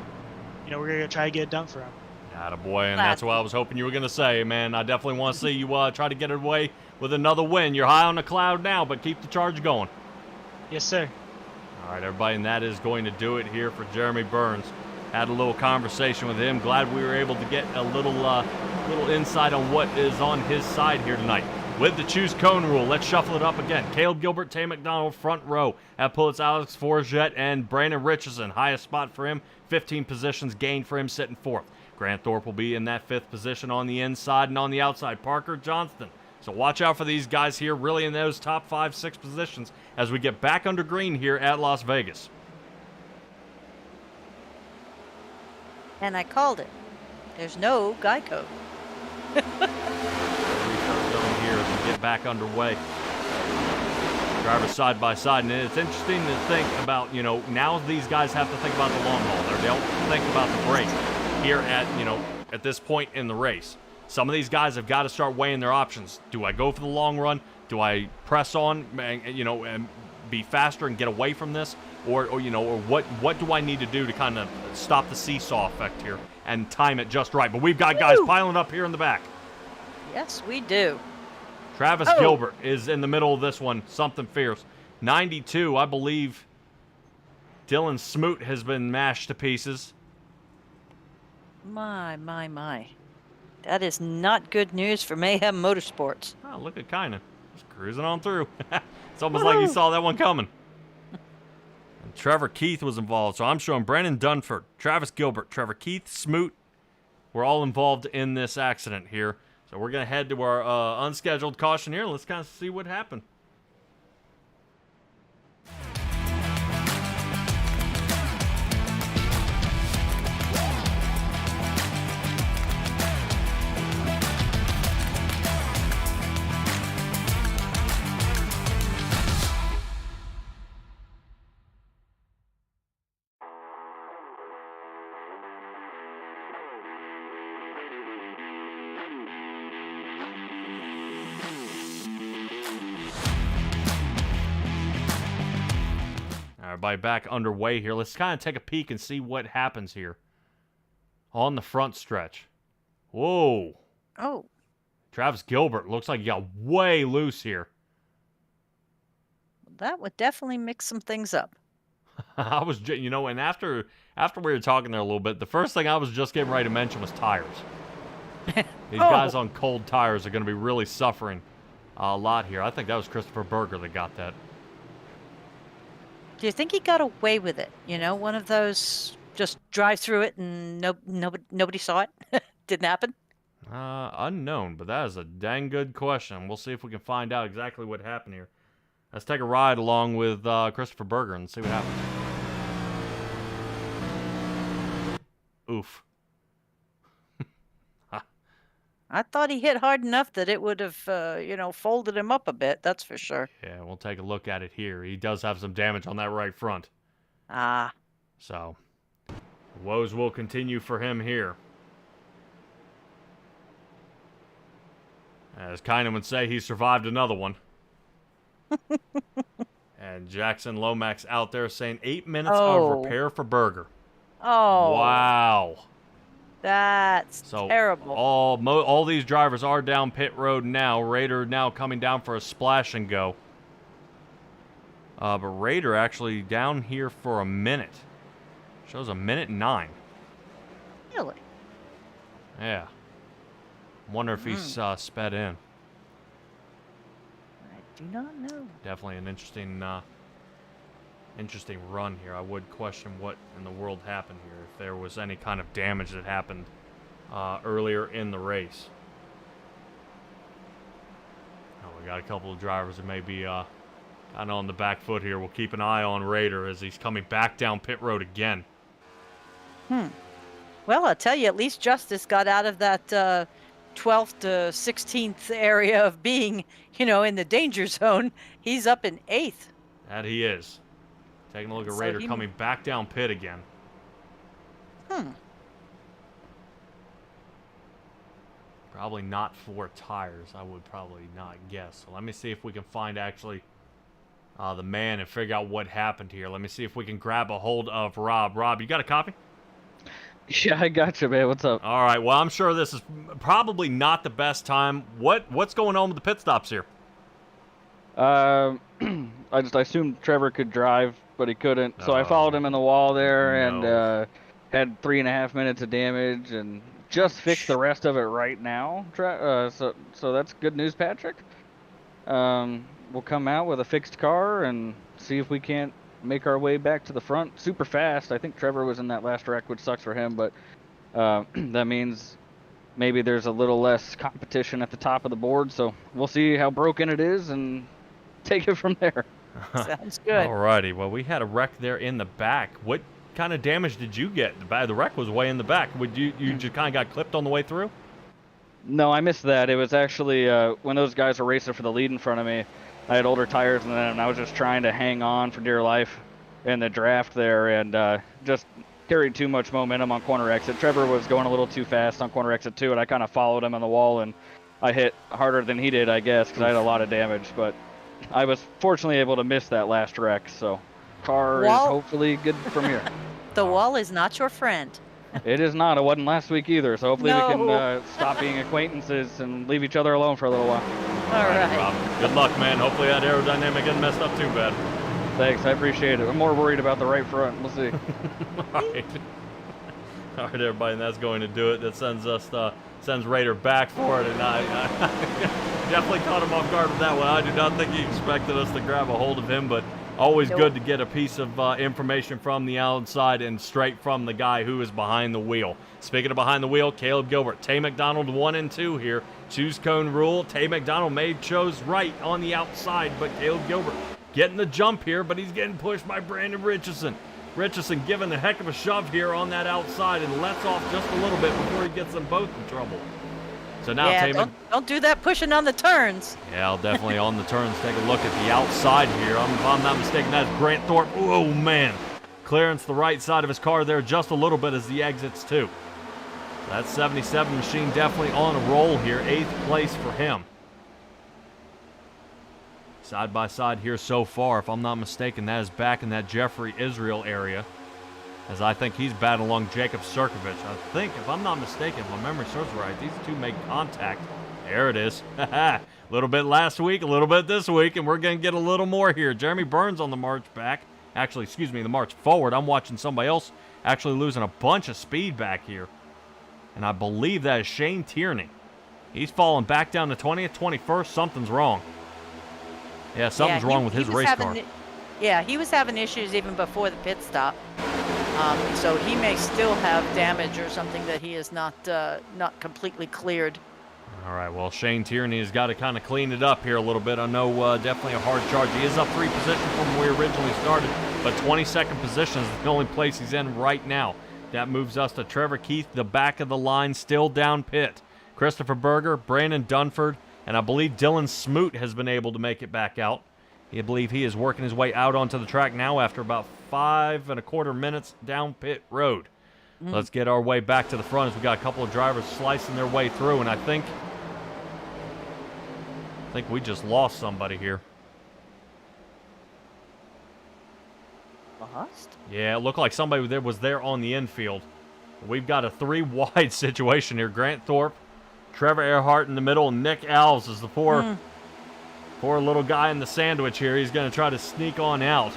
we're gonna try to get it done for him. Attaboy, and that's what I was hoping you were gonna say, man. I definitely want to see you try to get it away with another win. You're high on the cloud now, but keep the charge going. Yes, sir. All right, everybody, and that is going to do it here for Jeremy Burns. Had a little conversation with him. Glad we were able to get a little insight on what is on his side here tonight. With the choose cone rule, let's shuffle it up again. Caleb Gilbert, Tay McDonald, front row. At Pullets, Alex Forget and Brandon Richardson. Highest spot for him, 15 positions gained for him, sitting fourth. Grant Thorpe will be in that fifth position on the inside, and on the outside, Parker Johnston. So watch out for these guys here, really in those top 5, 6 positions as we get back under green here at Las Vegas. And I called it. There's no guy code. Restart zone here as we get back underway. Drivers side by side, and it's interesting to think about, now these guys have to think about the long haul. They don't think about the break here at this point in the race. Some of these guys have got to start weighing their options. Do I go for the long run? Do I press on, and be faster and get away from this? Or what do I need to do to kind of stop the seesaw effect here and time it just right? But we've got guys piling up here in the back. Yes, we do. Travis Gilbert is in the middle of this one. Something fierce. 92, I believe Dylan Smoot has been mashed to pieces. My. That is not good news for Mayhem Motorsports. Oh, look at Kynan. Just cruising on through. It's almost like he saw that one coming. And Trevor Keith was involved, so I'm showing Brandon Dunford, Travis Gilbert, Trevor Keith, Smoot. We're all involved in this accident here. So we're going to head to our unscheduled caution here. Let's kind of see what happened. Everybody back underway here. Let's kind of take a peek and see what happens here on the front stretch. Whoa. Oh. Travis Gilbert looks like he got way loose here. That would definitely mix some things up. I was, and after we were talking there a little bit, the first thing I was just getting ready to mention was tires. These guys on cold tires are going to be really suffering a lot here. I think that was Christopher Berger that got that. Do you think he got away with it? One of those just drive through it and nobody saw it? Didn't happen? Unknown, but that is a dang good question. We'll see if we can find out exactly what happened here. Let's take a ride along with Christopher Berger and see what happens. Oof. I thought he hit hard enough that it would have, folded him up a bit. That's for sure. Yeah, we'll take a look at it here. He does have some damage on that right front. Ah. So, woes will continue for him here. As Kynan would say, he survived another one. And Jackson Lomax out there saying 8 minutes of repair for Berger. Oh. Wow. That's terrible. All these drivers are down pit road now. Raider now coming down for a splash and go. But Raider actually down here for a minute. Shows a minute 9. Really? Yeah. Wonder if he's sped in. I do not know. Definitely an interesting run here. I would question what in the world happened here, if there was any kind of damage that happened earlier in the race. Oh, we got a couple of drivers that may be kind of on the back foot here. We'll keep an eye on Raider as he's coming back down pit road again. Well, I'll tell you, at least Justice got out of that 12th to 16th area of being, in the danger zone. He's up in 8th. That he is. Taking a look at So Raider he- coming back down pit again. Probably not 4 tires, I would probably not guess. So let me see if we can find actually the man and figure out what happened here. Let me see if we can grab a hold of Rob. Rob, you got a copy? Yeah, I got you, man. What's up? All right, well, I'm sure this is probably not the best time. What's going on with the pit stops here? I assumed Trevor could drive, but he couldn't. So I followed him in the wall there and had 3.5 minutes of damage and just fixed the rest of it right now. So that's good news, Patrick. We'll come out with a fixed car and see if we can't make our way back to the front super fast. I think Trevor was in that last wreck, which sucks for him, but that means maybe there's a little less competition at the top of the board. So we'll see how broken it is and take it from there. Sounds good. Alrighty, well, we had a wreck there in the back. What kind of damage did you get? The wreck was way in the back. Would you just kind of got clipped on the way through? No, I missed that. It was actually when those guys were racing for the lead in front of me. I had older tires than them, and I was just trying to hang on for dear life in the draft there, and just carried too much momentum on corner exit. Trevor was going a little too fast on corner exit too, and I kind of followed him on the wall, and I hit harder than he did, I guess, because I had a lot of damage. But I was fortunately able to miss that last wreck, so car is hopefully good from here. The wall is not your friend. It is not. It wasn't last week either, so hopefully we No. can stop being acquaintances and leave each other alone for a little while. All right. Rob. Good luck, man. Hopefully that aerodynamic isn't messed up too bad. Thanks, I appreciate it. I'm more worried about the right front. We'll see. Alright. Alright, everybody, and that's going to do it. That sends Raider back for it, and I definitely caught him off guard with that one. I do not think he expected us to grab a hold of him, but always good to get a piece of information from the outside and straight from the guy who is behind the wheel. Speaking of behind the wheel, Caleb Gilbert, Tay McDonald 1 and 2 here. Choose cone rule. Tay McDonald chose right on the outside, but Caleb Gilbert getting the jump here, but he's getting pushed by Brandon Richardson. Richardson giving a heck of a shove here on that outside and lets off just a little bit before he gets them both in trouble. So now don't do that pushing on the turns. Yeah, I'll definitely on the turns take a look at the outside here. If I'm not mistaken, that's Grant Thorpe. Oh, man. Clearance the right side of his car there just a little bit as he exits, too. That 77 machine definitely on a roll here. 8th place for him. Side by side here so far. If I'm not mistaken, that is back in that Jeffrey Israel area, as I think he's battling along Jacob Sirkovich. I think, if I'm not mistaken, if my memory serves right, these two make contact. There it is. A little bit last week, a little bit this week, and we're going to get a little more here. Jeremy Burns on the march back. Actually, excuse me, the march forward. I'm watching somebody else actually losing a bunch of speed back here. And I believe that is Shane Tierney. He's falling back down to 20th, 21st. Something's wrong. Yeah, something's wrong with his race car. Yeah, he was having issues even before the pit stop. So he may still have damage or something that he is not completely cleared. All right, well, Shane Tierney has got to kind of clean it up here a little bit. I know definitely a hard charge. He is up 3 positions from where we originally started, but 22nd position is the only place he's in right now. That moves us to Trevor Keith, the back of the line, still down pit. Christopher Berger, Brandon Dunford, and I believe Dylan Smoot has been able to make it back out. I believe he is working his way out onto the track now after about 5.25 minutes down pit road. Let's get our way back to the front as we got a couple of drivers slicing their way through, and I think we just lost somebody here. Lost? Yeah, it looked like somebody was there on the infield. We've got a 3-wide situation here. Grant Thorpe, Trevor Erhardt in the middle, and Nick Alves is the poor little guy in the sandwich here. He's going to try to sneak on out.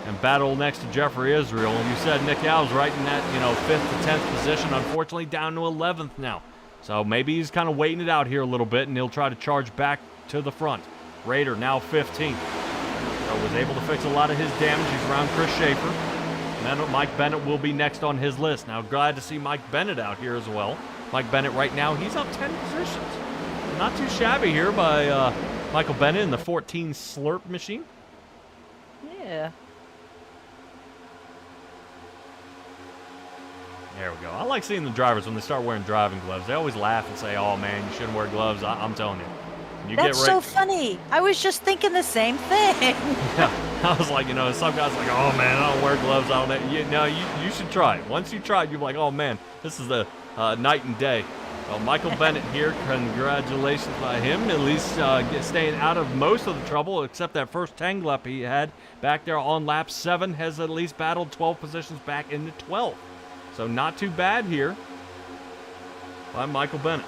and battle next to Jeffrey Israel. And you said Nick Alves right in that, 5th to 10th position, unfortunately down to 11th now. So maybe he's kind of waiting it out here a little bit, and he'll try to charge back to the front. Raider now 15th. So was able to fix a lot of his damage. He's around Chris Schaefer. And then Mike Bennett will be next on his list. Now glad to see Mike Bennett out here as well. Mike Bennett right now, he's up 10 positions. Not too shabby here by Michael Bennett in the 14 slurp machine. Yeah. There we go. I like seeing the drivers when they start wearing driving gloves. They always laugh and say, "Oh man, you shouldn't wear gloves." I'm telling you. You That's get so funny. I was just thinking the same thing. Yeah, I was like, some guys are like, "Oh man, I don't wear gloves. I don't." You should try it. Once you try it, you're like, "Oh man, this is the night and day." Well, Michael Bennett here, congratulations by him. At least staying out of most of the trouble, except that first tangle up he had back there on lap 7, has at least battled 12 positions back into 12th. So not too bad here by Michael Bennett.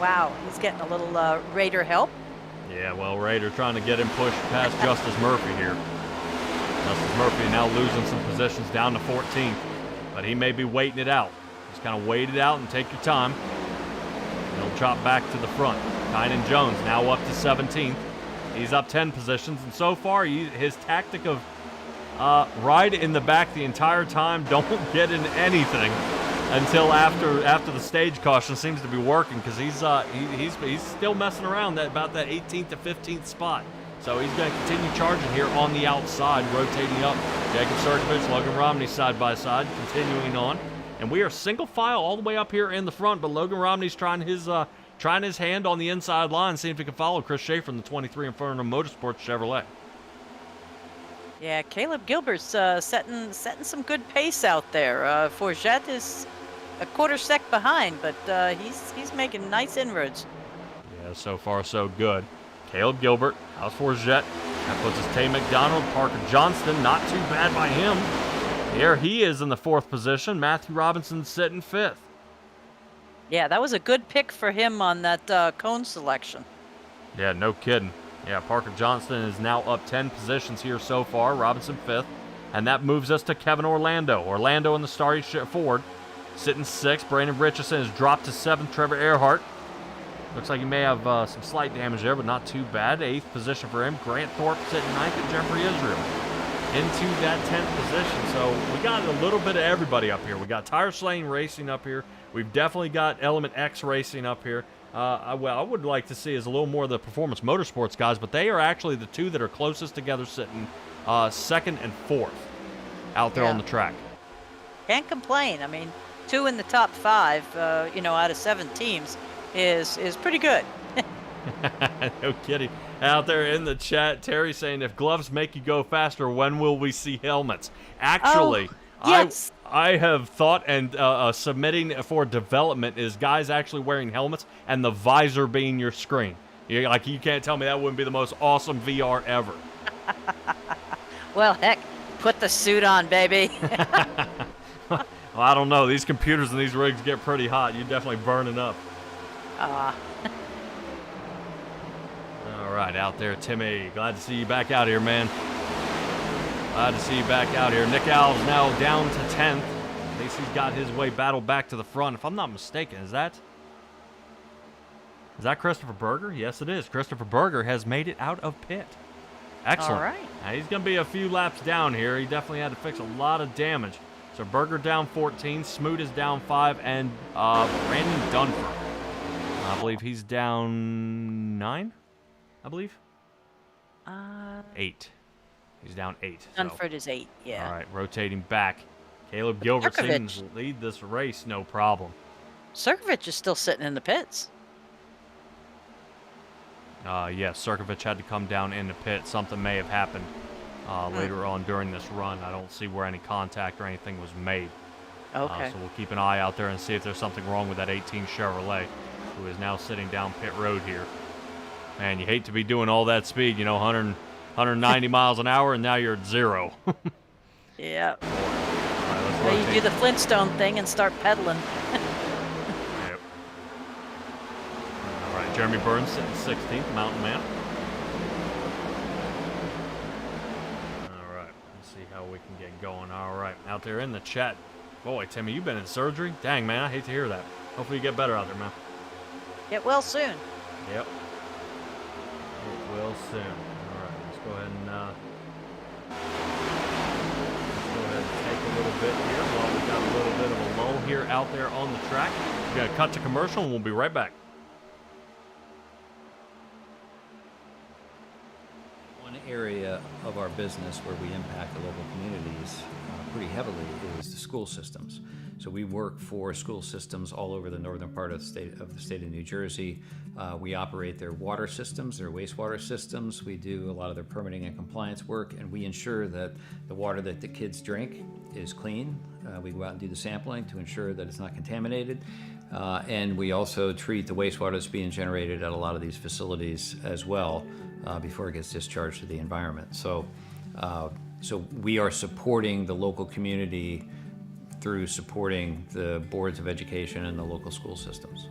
Wow, he's getting a little Raider help. Yeah, well, Raider trying to get him pushed past Justice Murphy here. Justice Murphy now losing some positions down to 14th, but he may be waiting it out. Just kind of wait it out and take your time. And he'll chop back to the front. Kynan Jones now up to 17th. He's up 10 positions, and so far his tactic of ride in the back the entire time, don't get in anything until after the stage caution seems to be working, because he's still messing around about that 18th to 15th spot. So he's going to continue charging here on the outside, rotating up. Jacob Serkovich, Logan Romney side by side, continuing on. And we are single file all the way up here in the front, but Logan Romney's trying his hand on the inside line, seeing if he can follow Chris Schaefer in the 23 Inferno Motorsports Chevrolet. Yeah, Caleb Gilbert's setting some good pace out there. Forget is a quarter sec behind, but he's making nice inroads. Yeah, so far so good. Caleb Gilbert, House Forget. That puts us Tay McDonald, Parker Johnston. Not too bad by him. There he is in the 4th position. Matthew Robinson sitting 5th. Yeah, that was a good pick for him on that cone selection. Yeah, no kidding. Yeah, Parker Johnston is now up 10 positions here so far. Robinson 5th. And that moves us to Kevin Orlando. Orlando in the Starry Ford, sitting 6th. Brandon Richardson has dropped to 7th. Trevor Erhardt. Looks like he may have some slight damage there, but not too bad. 8th position for him. Grant Thorpe sitting 9th, and Jeffrey Israel into that 10th position. So we got a little bit of everybody up here. We got Tire Slaying Racing up here. We've definitely got Element X Racing up here. I would like to see is a little more of the Performance Motorsports guys, but they are actually the two that are closest together, sitting 2nd and 4th out there on the track. Can't complain. I mean, 2 in the top 5, out of 7 teams is pretty good. No kidding. Out there in the chat, Terry saying, if gloves make you go faster, when will we see helmets? Actually, yes. I have thought and submitting for development is guys actually wearing helmets and the visor being your screen. You can't tell me that wouldn't be the most awesome VR ever. Well, heck, put the suit on, baby. Well, I don't know. These computers and these rigs get pretty hot. You're definitely burning up. All right, out there, Timmy. Glad to see you back out here, man. Glad to see you back out here. Nick Alves now down to 10th. At least he's got his way battled back to the front. If I'm not mistaken, is that Christopher Berger? Yes, it is. Christopher Berger has made it out of pit. Excellent. All right. Now, he's going to be a few laps down here. He definitely had to fix a lot of damage. So Berger down 14, Smoot is down 5, and Brandon Dunford, I believe he's down 9, I believe? 8. He's down 8. Dunford is 8, yeah. All right, rotating back. Caleb Gilbert seems to lead this race, no problem. Serkovich is still sitting in the pits. Yes, Serkovich had to come down in the pit. Something may have happened later on during this run. I don't see where any contact or anything was made. Okay. So we'll keep an eye out there and see if there's something wrong with that 18 Chevrolet, who is now sitting down pit road here. Man, you hate to be doing all that speed, 190 miles an hour, and now you're at 0. Yeah. All right, let's Well, you rotate. do the Flintstone thing and start pedaling. Yep. All right, Jeremy Burns sitting 16th, Mountain Man. All can get going. All right, out there in the chat. Boy, Timmy, you've been in surgery? Dang, man, I hate to hear that. Hopefully you get better out there, man. Get well soon. Yep. It will soon. All right, let's go ahead and take a little bit here while we got a little bit of a lull here out there on the track. We're gonna cut to commercial and we'll be right back. One area of our business where we impact the local communities pretty heavily is the school systems. So we work for school systems all over the northern part of the state of New Jersey. We operate their water systems, their wastewater systems. We do a lot of their permitting and compliance work, and we ensure that the water that the kids drink is clean. We go out and do the sampling to ensure that it's not contaminated. And we also treat the wastewater that's being generated at a lot of these facilities as well before it gets discharged to the environment. So we are supporting the local community through supporting the boards of education and the local school systems.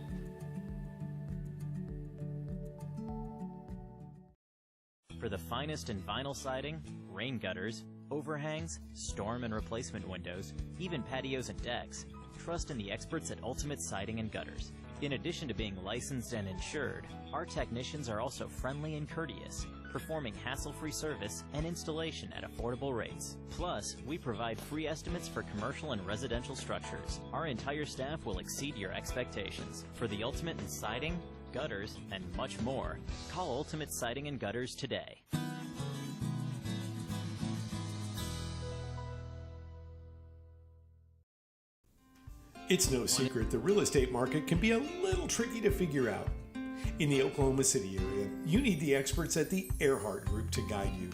For the finest in vinyl siding, rain gutters, overhangs, storm and replacement windows, even patios and decks, trust in the experts at Ultimate Siding and Gutters. In addition to being licensed and insured, our technicians are also friendly and courteous, performing hassle-free service and installation at affordable rates. Plus, we provide free estimates for commercial and residential structures. Our entire staff will exceed your expectations. For the ultimate in siding, gutters, and much more, call Ultimate Siding and Gutters today. It's no secret the real estate market can be a little tricky to figure out. In the Oklahoma City area, you need the experts at the Erhardt Group to guide you.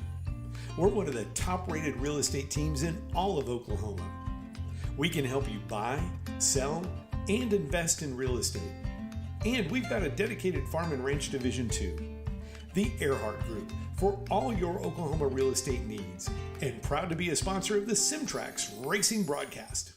We're one of the top-rated real estate teams in all of Oklahoma. We can help you buy, sell, and invest in real estate. And we've got a dedicated farm and ranch division too. The Erhardt Group for all your Oklahoma real estate needs, and proud to be a sponsor of the Simtrax Racing broadcast.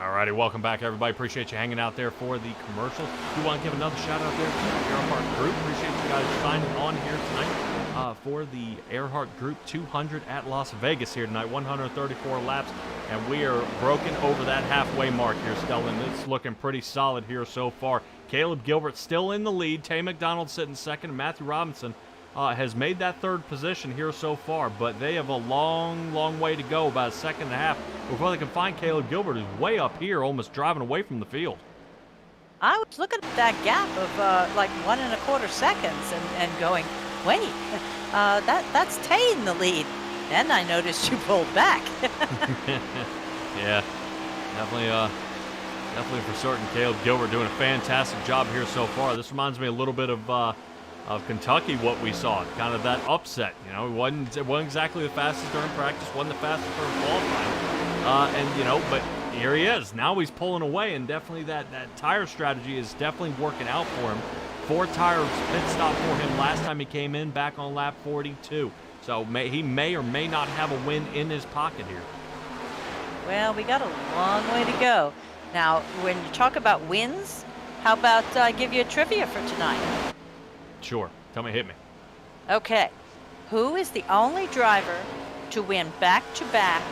Alrighty, welcome back, everybody. Appreciate you hanging out there for the commercial. We want to give another shout out there to the Erhardt Group. Appreciate you guys signing on here tonight for the Erhardt Group 200 at Las Vegas here tonight. 134 laps, and we are broken over that halfway mark here, Stellan. It's looking pretty solid here so far. Caleb Gilbert still in the lead. Tay McDonald sitting second. Matthew Robinson has made that third position here so far, but they have a long, long way to go, about a second and a half, before they can find Caleb Gilbert, who's way up here, almost driving away from the field. I was looking at that gap of like 1.25 seconds and going, wait, that's Tay in the lead. Then I noticed you pulled back. Yeah, definitely for certain. Caleb Gilbert doing a fantastic job here so far. This reminds me a little bit of Kentucky, what we saw, kind of that upset. You know, it wasn't exactly the fastest during practice, wasn't the fastest during qualifying, and you know, but here he is. Now he's pulling away, and definitely that tire strategy is definitely working out for him. 4 tire pit stop for him last time he came in, back on lap 42. So he may or may not have a win in his pocket here. Well, we got a long way to go. Now, when you talk about wins, how about I give you a trivia for tonight? Sure. Tell me, hit me. Okay. Who is the only driver to win back-to-back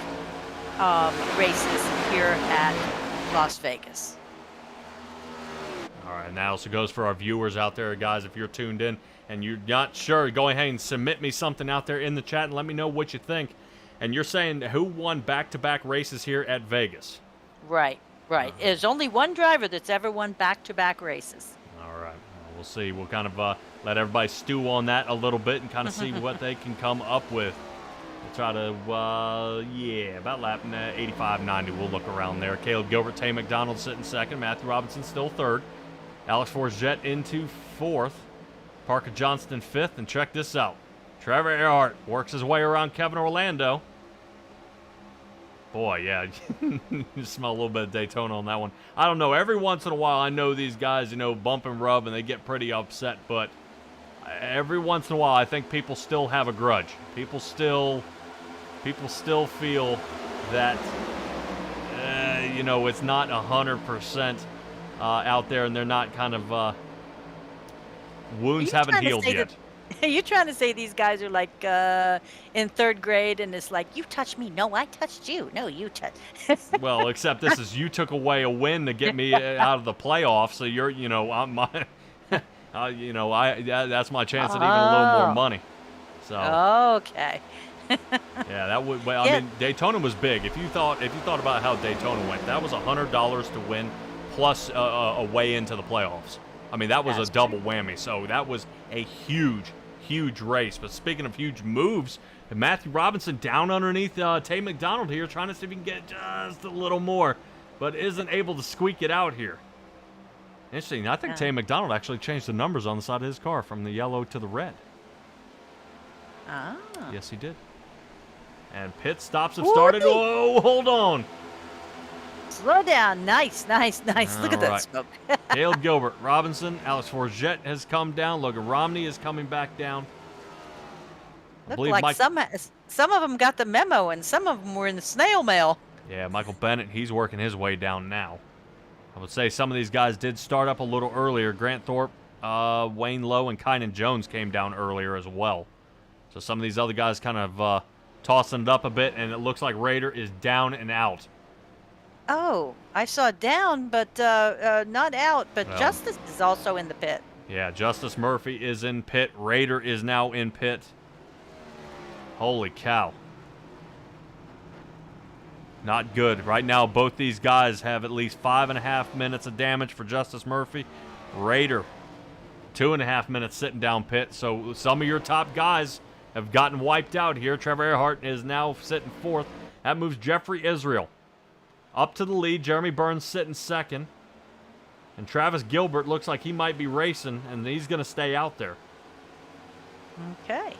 races here at Las Vegas? All right, and that also goes for our viewers out there, guys. If you're tuned in and you're not sure, go ahead and submit me something out there in the chat and let me know what you think. And you're saying who won back-to-back races here at Vegas? Right. There's only one driver that's ever won back-to-back races. All right. We'll see. We'll kind of let everybody stew on that a little bit and kind of see what they can come up with. We'll try to, about lap 85, 90. We'll look around there. Caleb Gilbert, Tay McDonald sitting second. Matthew Robinson still third. Alex Forget into fourth. Parker Johnston fifth. And check this out. Trevor Erhardt works his way around Kevin Orlando. Boy, yeah, you smell a little bit of Daytona on that one. I don't know. Every once in a while, I know these guys, bump and rub, and they get pretty upset. But every once in a while, I think people still have a grudge. People still feel that, it's not 100% out there, and they're not kind of wounds haven't healed yet. Are you trying to say these guys are like in third grade and it's like, you touched me? No, I touched you. No, you touched. Well, except this is you took away a win to get me out of the playoffs, so you're, I'm my, that's my chance at even a little more money. So. Okay. Yeah, that would. Well, I mean, Daytona was big. If you thought about how Daytona went, that was $100 to win, plus a way into the playoffs. I mean, that was a double whammy. So that was a huge race. But speaking of huge moves, Matthew Robinson down underneath Tay McDonald here, trying to see if he can get just a little more, but isn't able to squeak it out here. Interesting. I think Tay McDonald actually changed the numbers on the side of his car from the yellow to the red. Ah. Yes, he did. And pit stops have started. Oh, hold on. Slow down. Nice. Look at that smoke. Caleb Gilbert, Robinson, Alex Forget has come down. Logan Romney is coming back down. Look like some of them got the memo and some of them were in the snail mail. Yeah, Michael Bennett, he's working his way down now. I would say some of these guys did start up a little earlier. Grant Thorpe, Wayne Lowe, and Kynan Jones came down earlier as well. So some of these other guys kind of tossing it up a bit, and it looks like Raider is down and out. Oh, I saw down, but not out. But Justice is also in the pit. Yeah, Justice Murphy is in pit. Raider is now in pit. Holy cow. Not good. Right now, both these guys have at least 5.5 minutes of damage for Justice Murphy. Raider, 2.5 minutes sitting down pit. So some of your top guys have gotten wiped out here. Trevor Erhardt is now sitting fourth. That moves Jeffrey Israel up to the lead. Jeremy Burns sitting second. And Travis Gilbert looks like he might be racing, and he's going to stay out there. Okay.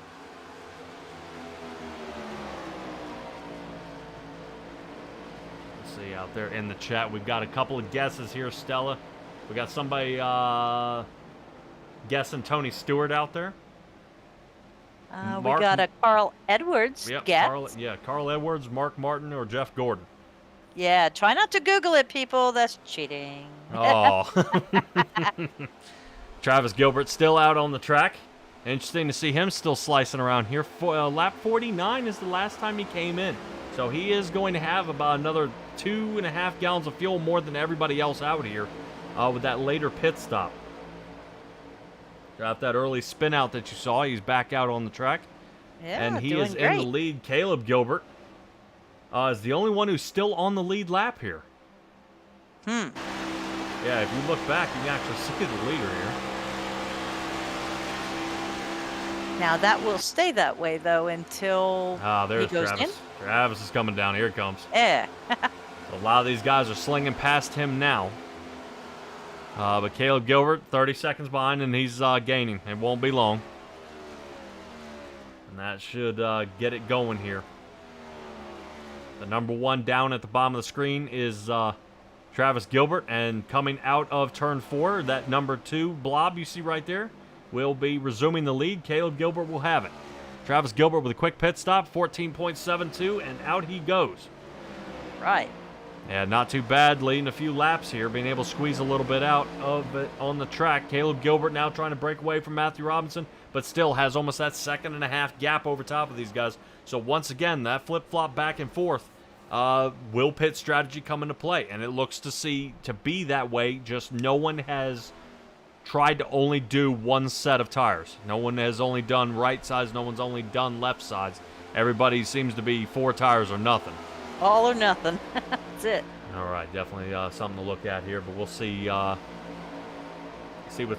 Let's see out there in the chat. We've got a couple of guesses here, Stella. We got somebody guessing Tony Stewart out there. We got a Carl Edwards guess. Carl Edwards, Mark Martin, or Jeff Gordon. Yeah, try not to Google it, people. That's cheating. Oh. Travis Gilbert still out on the track. Interesting to see him still slicing around here. Lap 49 is the last time he came in. So he is going to have about another 2.5 gallons of fuel more than everybody else out here with that later pit stop. Got that early spin out that you saw. He's back out on the track. Yeah, and he is in the lead. Caleb Gilbert is the only one who's still on the lead lap here. Yeah, if you look back, you can actually see the leader here. Now that will stay that way though until there's he goes Travis. in. Travis is coming down. Here it comes. Yeah. A lot of these guys are slinging past him now. But Caleb Gilbert, 30 seconds behind, and he's gaining. It won't be long. And that should get it going here. The number one down at the bottom of the screen is Travis Gilbert. And coming out of turn 4, that number 2 blob you see right there will be resuming the lead. Caleb Gilbert will have it. Travis Gilbert with a quick pit stop, 14.72, and out he goes. Right. Yeah, not too bad, leading a few laps here, being able to squeeze a little bit out of it on the track. Caleb Gilbert now trying to break away from Matthew Robinson, but still has almost that 1.5 gap over top of these guys. So once again, that flip-flop back and forth will pit strategy come into play, and it looks to be that way, just no one has tried to only do one set of tires. No one has only done right sides, no one's only done left sides. Everybody seems to be 4 tires or nothing. All or nothing. That's it. All right, definitely something to look at here, but we'll see what's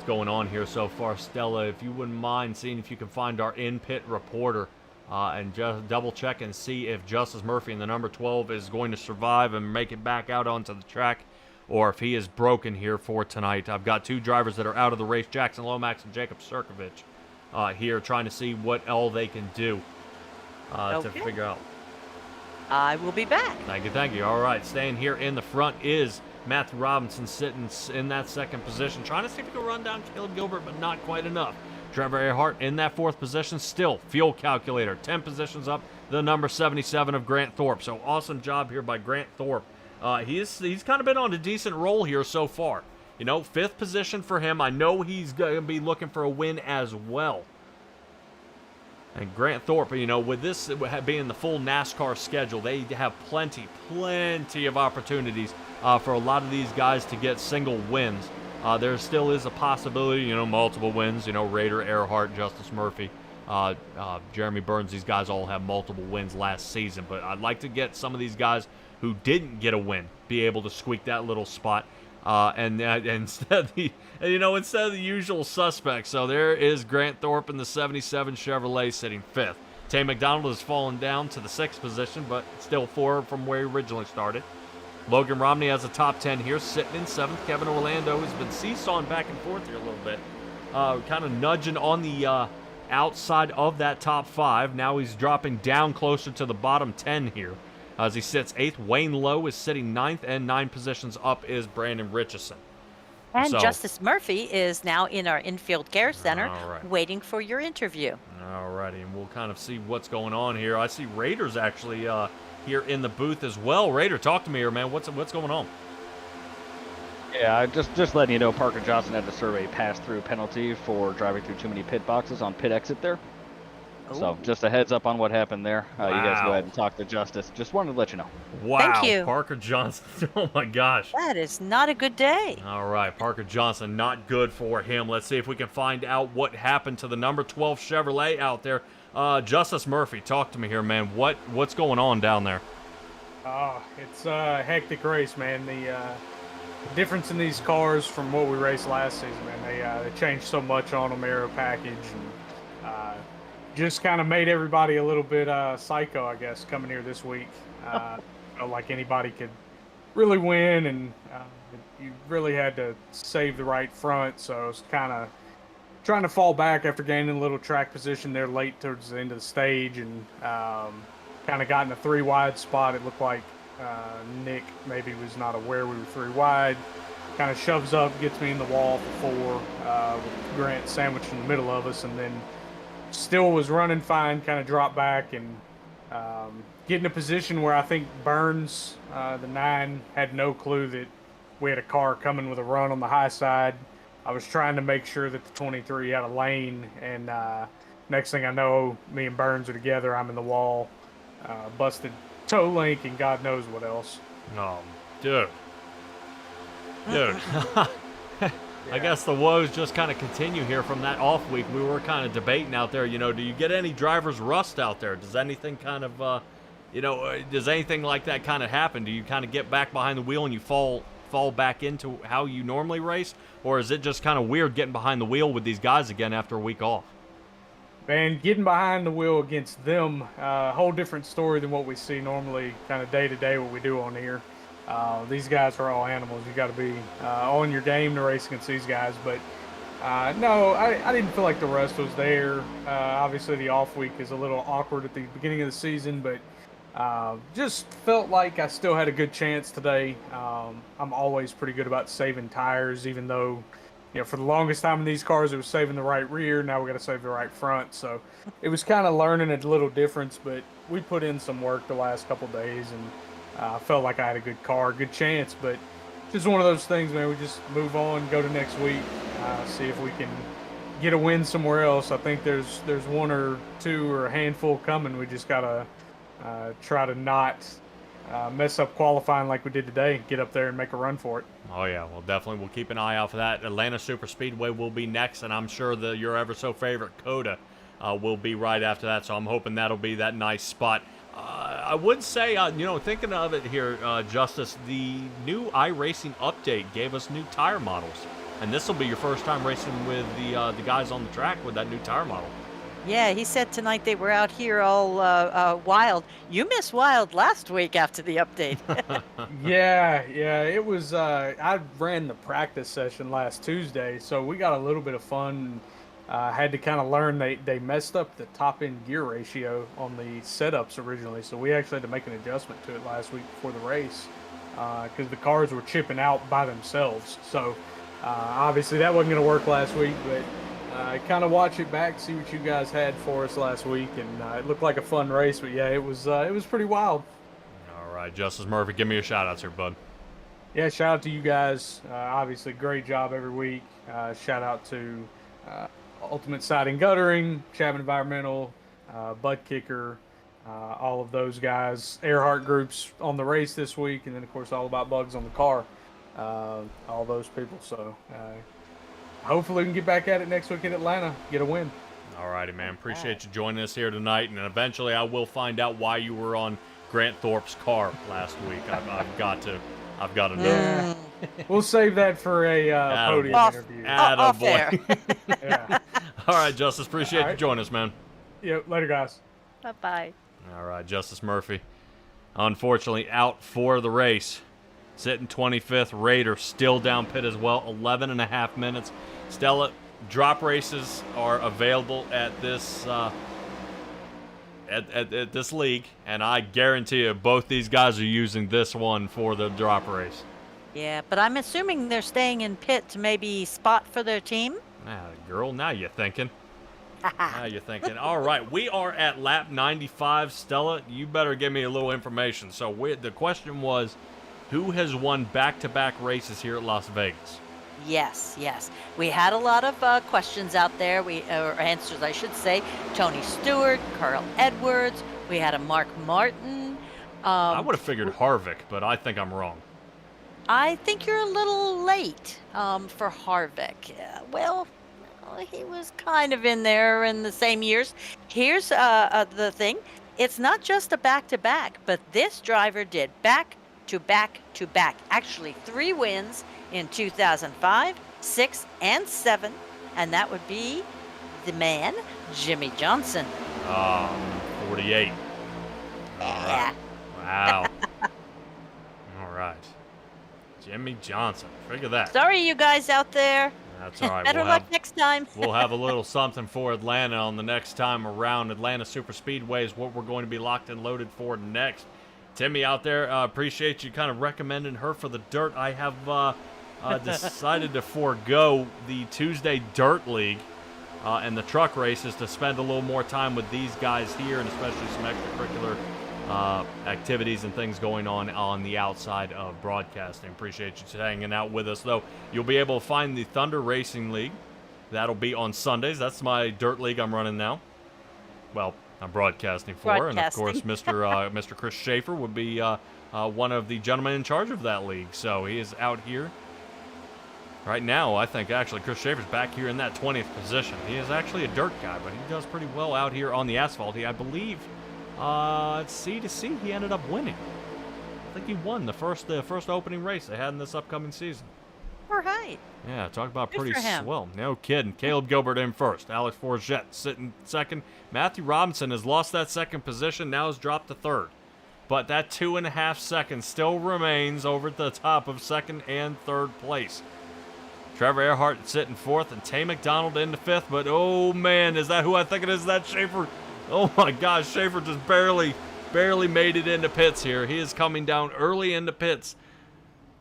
going on here so far. Stella, if you wouldn't mind seeing if you can find our in-pit reporter and just double check and see if Justice Murphy in the number 12 is going to survive and make it back out onto the track, or if he is broken here for tonight. I've got 2 drivers that are out of the race, Jackson Lomax and Jacob Sirkovich, here trying to see what all they can do to figure out. I will be back. Thank you, thank you. All right, staying here in the front is Matthew Robinson sitting in that second position, trying to see if he can run down Caleb Gilbert, but not quite enough. Trevor Erhardt in that fourth position, still fuel calculator, 10 positions up, the number 77 of Grant Thorpe. So awesome job here by Grant Thorpe. He's kind of been on a decent roll here so far. You know, fifth position for him. I know he's going to be looking for a win as well. And Grant Thorpe, you know, with this being the full NASCAR schedule, they have plenty of opportunities for a lot of these guys to get single wins. There still is a possibility, you know, multiple wins. You know, Rader, Erhardt, Justice Murphy, Jeremy Burns, these guys all have multiple wins last season. But I'd like to get some of these guys who didn't get a win be able to squeak that little spot. And instead of the usual suspects. So there is Grant Thorpe in the 77 Chevrolet sitting fifth. Tay McDonald has fallen down to the sixth position, but still 4 from where he originally started. Logan Romney has a top 10 here, sitting in seventh. Kevin Orlando has been seesawing back and forth here a little bit, kind of nudging on the outside of that top 5. Now he's dropping down closer to the bottom 10 here. As he sits 8th, Wayne Lowe is sitting 9th, and 9 positions up is Brandon Richardson. And So- Justice Murphy is now in our infield care center All right. waiting for your interview. Alrighty, and we'll kind of see what's going on here. I see Raiders actually here in the booth as well. Raider, talk to me here, man. What's going on? Yeah, just letting you know, Parker Johnson had to serve a pass-through penalty for driving through too many pit boxes on pit exit there. So just a heads up on what happened there. You guys go Wow. ahead and talk to Justice. Just wanted to let you know. Wow, you. Parker Johnson. Oh my gosh. That is not a good day. All right, Parker Johnson, not good for him. Let's see if we can find out what happened to the number 12 Chevrolet out there. Justice Murphy, talk to me here, man. What's going on down there? It's a hectic race, man. The difference in these cars from what we raced last season, man, they changed so much on them, aero package, and just kind of made everybody a little bit psycho, I guess, coming here this week. Felt like anybody could really win, and you really had to save the right front, so I was kind of trying to fall back after gaining a little track position there late towards the end of the stage, and kind of got in a 3 wide spot. It looked like Nick maybe was not aware we were 3 wide. Kind of shoves up, gets me in the wall for 4, with Grant sandwiched in the middle of us, and then still was running fine, kind of dropped back and get in a position where I think Burns, the 9, had no clue that we had a car coming with a run on the high side. I was trying to make sure that the 23 had a lane, and next thing I know, me and Burns are together. I'm in the wall, busted toe link, and God knows what else. Oh, dude. I guess the woes just kind of continue here from that off week. We were kind of debating out there, you know, do you get any driver's rust out there? Does anything kind of, does anything like that kind of happen? Do you kind of get back behind the wheel and you fall back into how you normally race? Or is it just kind of weird getting behind the wheel with these guys again after a week off? Man, getting behind the wheel against them, a whole different story than what we see normally, kind of day to day what we do on here. These guys are all animals. You got to be on your game to race against these guys. But no, I didn't feel like the rust was there. Obviously, the off week is a little awkward at the beginning of the season, but just felt like I still had a good chance today. I'm always pretty good about saving tires, even though, you know, for the longest time in these cars, it was saving the right rear. Now we got to save the right front. So it was kind of learning a little difference, but we put in some work the last couple days, and I felt like I had a good car, good chance, but just one of those things, man. We just move on, go to next week, see if we can get a win somewhere else. I think there's 1 or 2 or a handful coming. We just gotta try to not mess up qualifying like we did today. Get up there and make a run for it. Oh yeah, well definitely we'll keep an eye out for that. Atlanta Super Speedway will be next, and I'm sure your ever so favorite Coda will be right after that. So I'm hoping that'll be that nice spot. I would say, thinking of it here, Justice, the new iRacing update gave us new tire models. And this will be your first time racing with the guys on the track with that new tire model. Yeah, he said tonight they were out here all wild. You missed wild last week after the update. Yeah, it was, I ran the practice session last Tuesday, so we got a little bit of fun had to kind of learn they messed up the top end gear ratio on the setups originally, so we actually had to make an adjustment to it last week before the race because the cars were chipping out by themselves. So obviously that wasn't going to work last week, but kind of watch it back, see what you guys had for us last week, and it looked like a fun race. But yeah, it was pretty wild. All right, Justice Murphy, give me your shout-outs here, bud. Yeah, shout out to you guys. Obviously, great job every week. Shout out to Ultimate Siding Guttering, Chapman Environmental, Butt Kicker, all of those guys. Erhardt Group's on the race this week, and then, of course, All About Bugs on the car. All those people. So hopefully we can get back at it next week in Atlanta, get a win. All righty, man. Appreciate you joining us here tonight, and eventually I will find out why you were on Grant Thorpe's car last week. I've got to know. We'll save that for a podium interview. Off air. Yeah. All right, Justice. Appreciate you joining us, man. Yeah, later, guys. Bye-bye. All right, Justice Murphy. Unfortunately, out for the race. Sitting 25th. Raider still down pit as well. 11.5 minutes. Stella, drop races are available at this at this league, and I guarantee you both these guys are using this one for the drop race. Yeah, but I'm assuming they're staying in pit to maybe spot for their team. Ah, girl, now you're thinking. Now you're thinking. All right, we are at lap 95. Stella, you better give me a little information. So the question was, who has won back-to-back races here at Las Vegas? Yes. We had a lot of questions out there, or answers, I should say. Tony Stewart, Carl Edwards. We had a Mark Martin. I would have figured Harvick, but I think I'm wrong. I think you're a little late for Harvick. Well, he was kind of in there in the same years. Here's the thing. It's not just a back-to-back, but this driver did back-to-back-to-back. Actually, 3 wins in 2005, 6, and 7. And that would be the man, Jimmy Johnson. 48. Yeah. Wow. All right. Jimmy Johnson. Figure that. Sorry, you guys out there. That's all right. Better luck next time. We'll have a little something for Atlanta on the next time around. Atlanta Super Speedway is what we're going to be locked and loaded for next. Timmy out there, appreciate you kind of recommending her for the dirt. I have decided to forego the Tuesday Dirt League and the truck races to spend a little more time with these guys here, and especially some extracurricular activities and things going on the outside of broadcasting. Appreciate you hanging out with us, though. You'll be able to find the Thunder Racing League. That'll be on Sundays. That's my dirt league I'm running now. Well, I'm broadcasting for, and of course, Mr. Chris Schaefer would be one of the gentlemen in charge of that league. So he is out here right now. I think actually Chris Schaefer's back here in that 20th position. He is actually a dirt guy, but he does pretty well out here on the asphalt. I believe. C to C, he ended up winning. I think he won the first opening race they had in this upcoming season. All right. Yeah, talk about Good pretty for him. swell. No kidding. Caleb Gilbert in first. Alex Forget sitting second. Matthew Robinson has lost that second position, now has dropped to third. But that 2.5 seconds still remains over at the top of second and third place. Trevor Erhardt sitting fourth, and Tay McDonald into fifth. But, oh, man, is that who I think it is? That Schaefer. Oh, my gosh, Schaefer just barely made it into pits here. He is coming down early into pits.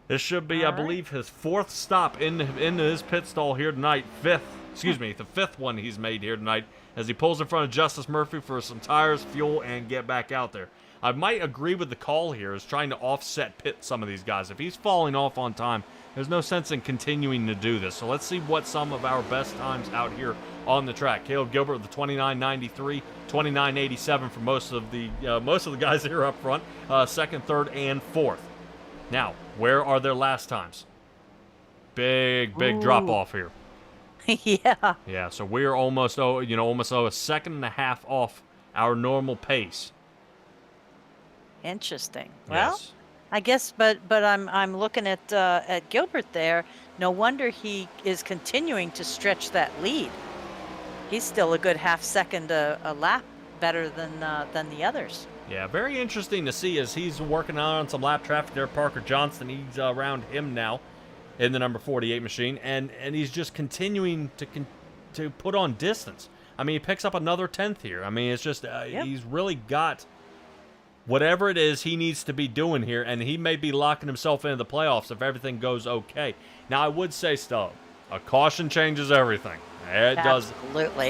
This should be, I believe, his 4th stop into his pit stall here tonight. The 5th one he's made here tonight as he pulls in front of Justice Murphy for some tires, fuel, and get back out there. I might agree with the call here is trying to offset pit some of these guys. If he's falling off on time, there's no sense in continuing to do this. So let's see what some of our best times out here on the track. Caleb Gilbert with the 29.93, 29.87 for most of the guys here up front, second, third, and fourth. Now, where are their last times? Big drop off here. Yeah. Yeah, so we're almost a second and a half off our normal pace. Interesting. Yes. Well, I guess, but I'm looking at Gilbert there. No wonder he is continuing to stretch that lead. He's still a good half second a lap better than the others. Yeah, very interesting to see as he's working on some lap traffic there. Parker Johnston, he's around him now in the number 48 machine, and he's just continuing to put on distance. I mean, he picks up another 10th here. I mean, it's just he's really got whatever it is he needs to be doing here, and he may be locking himself into the playoffs if everything goes okay. Now, I would say, Stub, a caution changes everything. It does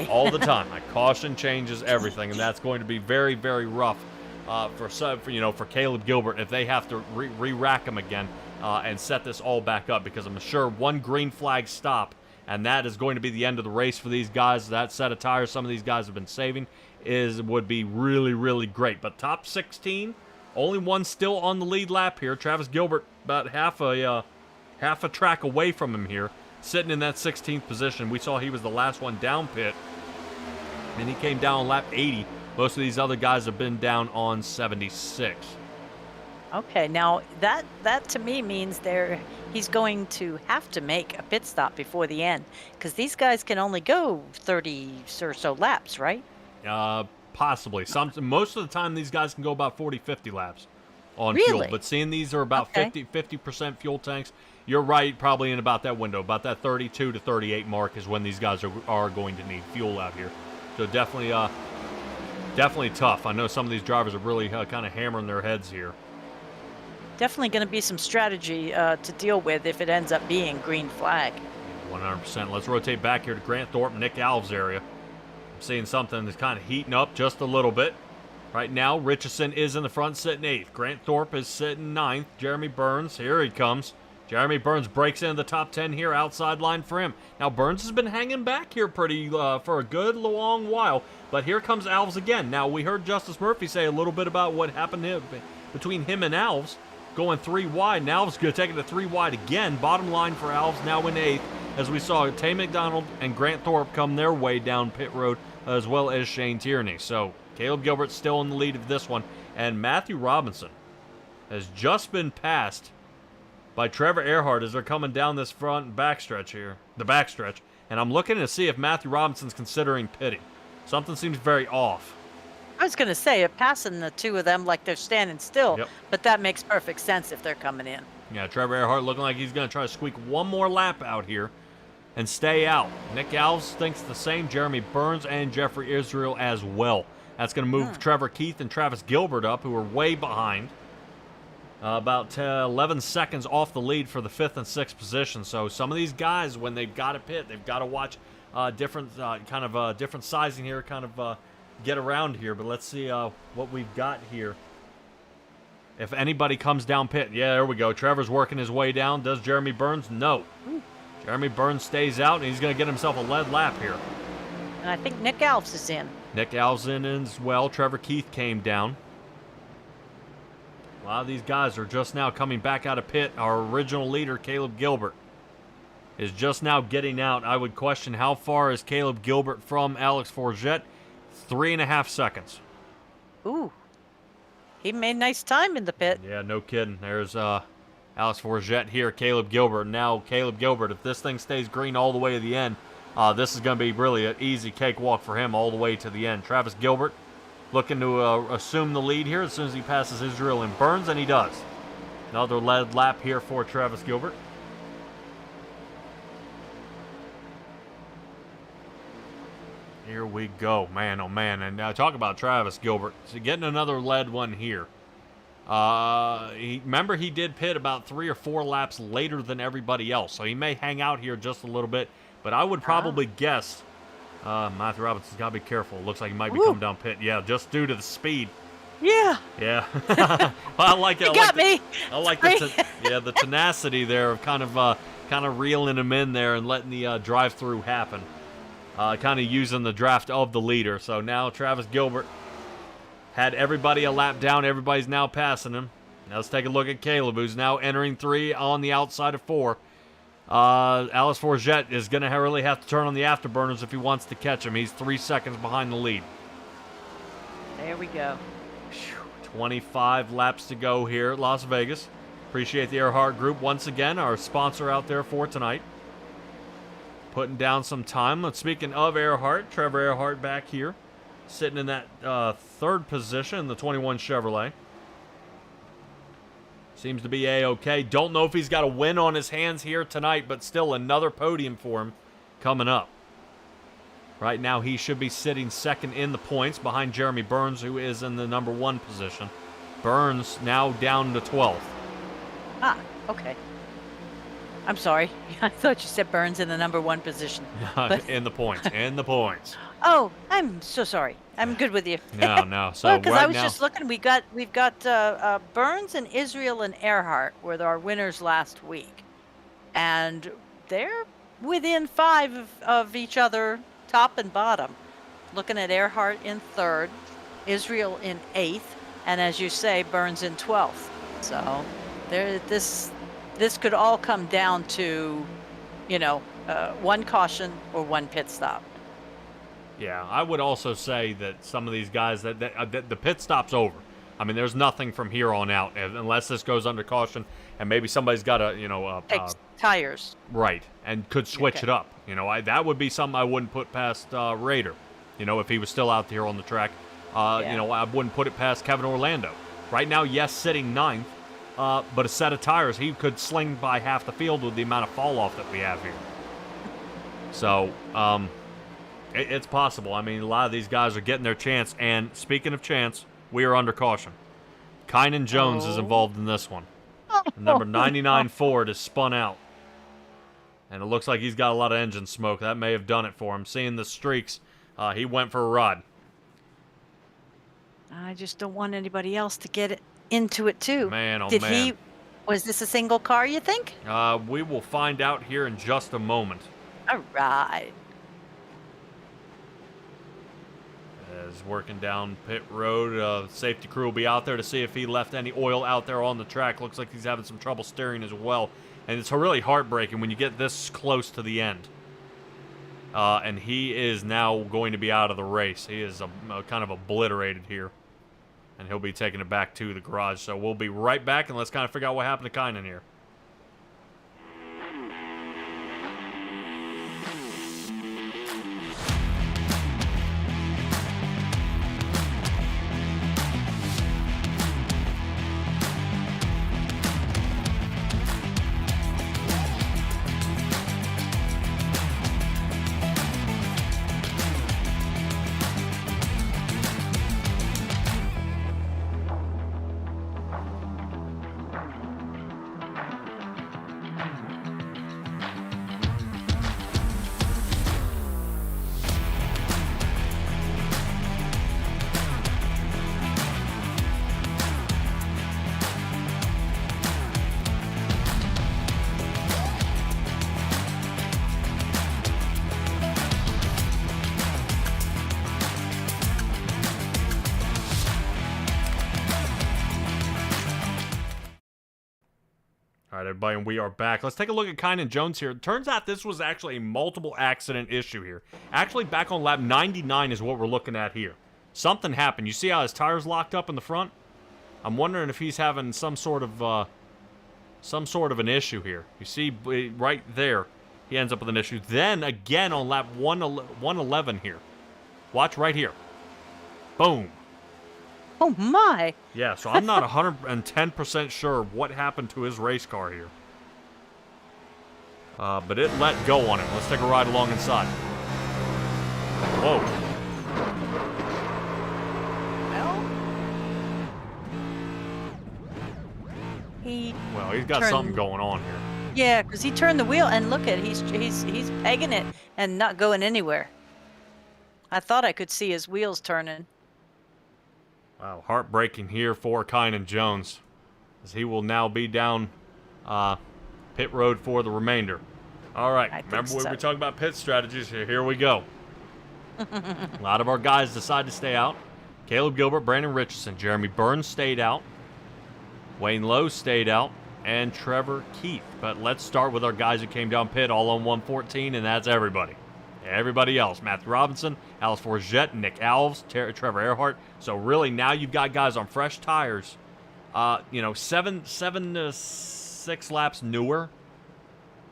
all the time. A caution changes everything, and that's going to be very, very rough for Caleb Gilbert if they have to re-rack him again and set this all back up, because I'm sure one green flag stop, and that is going to be the end of the race for these guys. That set of tires some of these guys have been saving would be really, really great. But top 16, only one still on the lead lap here. Travis Gilbert about half a track away from him here, sitting in that 16th position. We saw he was the last one down pit, and he came down on lap 80. Most of these other guys have been down on 76. Okay, now that to me means he's going to have to make a pit stop before the end, because these guys can only go 30 or so laps, right? Possibly. Most of the time, these guys can go about 40, 50 laps on Really? fuel. But seeing these are about 50% fuel tanks, you're right, probably in about that window. About that 32 to 38 mark is when these guys are going to need fuel out here. So definitely tough. I know some of these drivers are really kind of hammering their heads here. Definitely going to be some strategy to deal with if it ends up being green flag. 100%. Let's rotate back here to Grant Thorpe, Nick Alves area. I'm seeing something that's kind of heating up just a little bit. Right now, Richardson is in the front, sitting 8th. Grant Thorpe is sitting 9th. Jeremy Burns, here he comes. Jeremy Burns breaks into the top 10 here, outside line for him. Now, Burns has been hanging back here pretty for a good long while, but here comes Alves again. Now, we heard Justice Murphy say a little bit about what happened between him and Alves, going 3 wide. Now, Alves going to take it to 3 wide again. Bottom line for Alves now in 8th, as we saw Tay McDonald and Grant Thorpe come their way down pit road, as well as Shane Tierney. So, Caleb Gilbert still in the lead of this one, and Matthew Robinson has just been passed by Trevor Erhardt as they're coming down this front backstretch here, the backstretch, and I'm looking to see if Matthew Robinson's considering pitting. Something seems very off. I was going to say, passing the two of them like they're standing still, but that makes perfect sense if they're coming in. Yeah, Trevor Erhardt looking like he's going to try to squeak one more lap out here and stay out. Nick Alves thinks the same. Jeremy Burns and Jeffrey Israel as well. That's going to move Trevor Keith and Travis Gilbert up, who are way behind. About 11 seconds off the lead for the 5th and 6th position. So some of these guys, when they've got to pit, they've got to watch different sizing here, get around here. But let's see what we've got here. If anybody comes down pit, yeah, there we go. Trevor's working his way down. Does Jeremy Burns? No. Jeremy Burns stays out, and he's going to get himself a lead lap here. And I think Nick Alves is in. Nick Alves in as well. Trevor Keith came down. A lot of these guys are just now coming back out of pit. Our original leader, Caleb Gilbert, is just now getting out. I would question how far is Caleb Gilbert from Alex Forget. 3.5 seconds. Ooh. He made nice time in the pit. Yeah, no kidding. There's Alex Forget here, Caleb Gilbert. Now, Caleb Gilbert, if this thing stays green all the way to the end, this is going to be really an easy cakewalk for him all the way to the end. Travis Gilbert looking to assume the lead here as soon as he passes Israel and Burns, and he does. Another lead lap here for Travis Gilbert. Here we go, man, oh man. And now talk about Travis Gilbert. So getting another lead one here. Remember, he did pit about 3 or 4 laps later than everybody else, so he may hang out here just a little bit. But I would probably guess Matthew Robinson's got to be careful. Looks like he might be coming down pit. Yeah, just due to the speed. Yeah. Yeah. Well, I like it. You got me. I like the tenacity there of kind of reeling him in there and letting the drive-through happen. Kind of using the draft of the leader. So now Travis Gilbert had everybody a lap down. Everybody's now passing him. Now let's take a look at Caleb, who's now entering 3 on the outside of 4. Alex Forget is going to really have to turn on the afterburners if he wants to catch him. He's 3 seconds behind the lead. There we go. 25 laps to go here at Las Vegas. Appreciate the Erhardt Group once again, our sponsor out there for tonight. Putting down some time. And speaking of Erhardt, Trevor Erhardt back here, sitting in that 3rd position in the 21 Chevrolet. Seems to be A-OK. Don't know if he's got a win on his hands here tonight, but still another podium for him coming up. Right now, he should be sitting second in the points behind Jeremy Burns, who is in the number 1 position. Burns now down to 12th. Ah, okay. I'm sorry. I thought you said Burns in the number 1 position. But... in the points. Oh, I'm so sorry. I'm good with you. No. So well, because right I was now, just looking. We've got Burns and Israel and Erhardt were our winners last week, and they're within 5 of each other, top and bottom. Looking at Erhardt in 3rd, Israel in 8th, and as you say, Burns in 12th. So this could all come down to, 1 caution or 1 pit stop. yeah, I would also say that some of these guys that the pit stop's over. I mean, there's nothing from here on out unless this goes under caution, and maybe somebody's got a Takes tires. Right, and could switch it up. That would be something I wouldn't put past Raider. If he was still out there on the track, I wouldn't put it past Kevin Orlando. Right now, yes, sitting 9th, but a set of tires, he could sling by half the field with the amount of fall off that we have here. So, it's possible. I mean, a lot of these guys are getting their chance, and speaking of chance, we are under caution. Kynan Jones is involved in this one. The number 99 Ford is spun out. And it looks like he's got a lot of engine smoke. That may have done it for him. Seeing the streaks, he went for a ride. I just don't want anybody else to get into it, too. Man, oh man. man. Was this a single car, you think? We will find out here in just a moment. All right. As working down pit road, safety crew will be out there to see if he left any oil out there on the track. Looks like he's having some trouble steering as well. And it's really heartbreaking when you get this close to the end. And he is now going to be out of the race. He is kind of obliterated here. And he'll be taking it back to the garage. So we'll be right back, and let's kind of figure out what happened to Kynan here. All right, everybody, and we are back. Let's take a look at Kynan Jones here. It turns out this was actually a multiple accident issue here. Actually, back on lap 99 is what we're looking at here. Something happened. You see how his tire's locked up in the front? I'm wondering if he's having some sort of an issue here. You see right there, he ends up with an issue. Then again on lap 111 here. Watch right here. Boom. Oh, my. Yeah, so I'm not 110% sure what happened to his race car here. But it let go on him. Let's take a ride along inside. Whoa. Well, he's got something going on here. Yeah, because he turned the wheel, and look at he's pegging it and not going anywhere. I thought I could see his wheels turning. Wow, heartbreaking here for Kynan Jones, as he will now be down pit road for the remainder. All right, remember we were talking about pit strategies? Here we go. A lot of our guys decide to stay out. Caleb Gilbert, Brandon Richardson, Jeremy Burns stayed out. Wayne Lowe stayed out, and Trevor Keith. But let's start with our guys who came down pit all on 114, and that's everybody. Everybody else, Matthew Robinson, Alice Forget, Nick Alves, Trevor Erhardt. So really now you've got guys on fresh tires, 7 to 6 laps newer.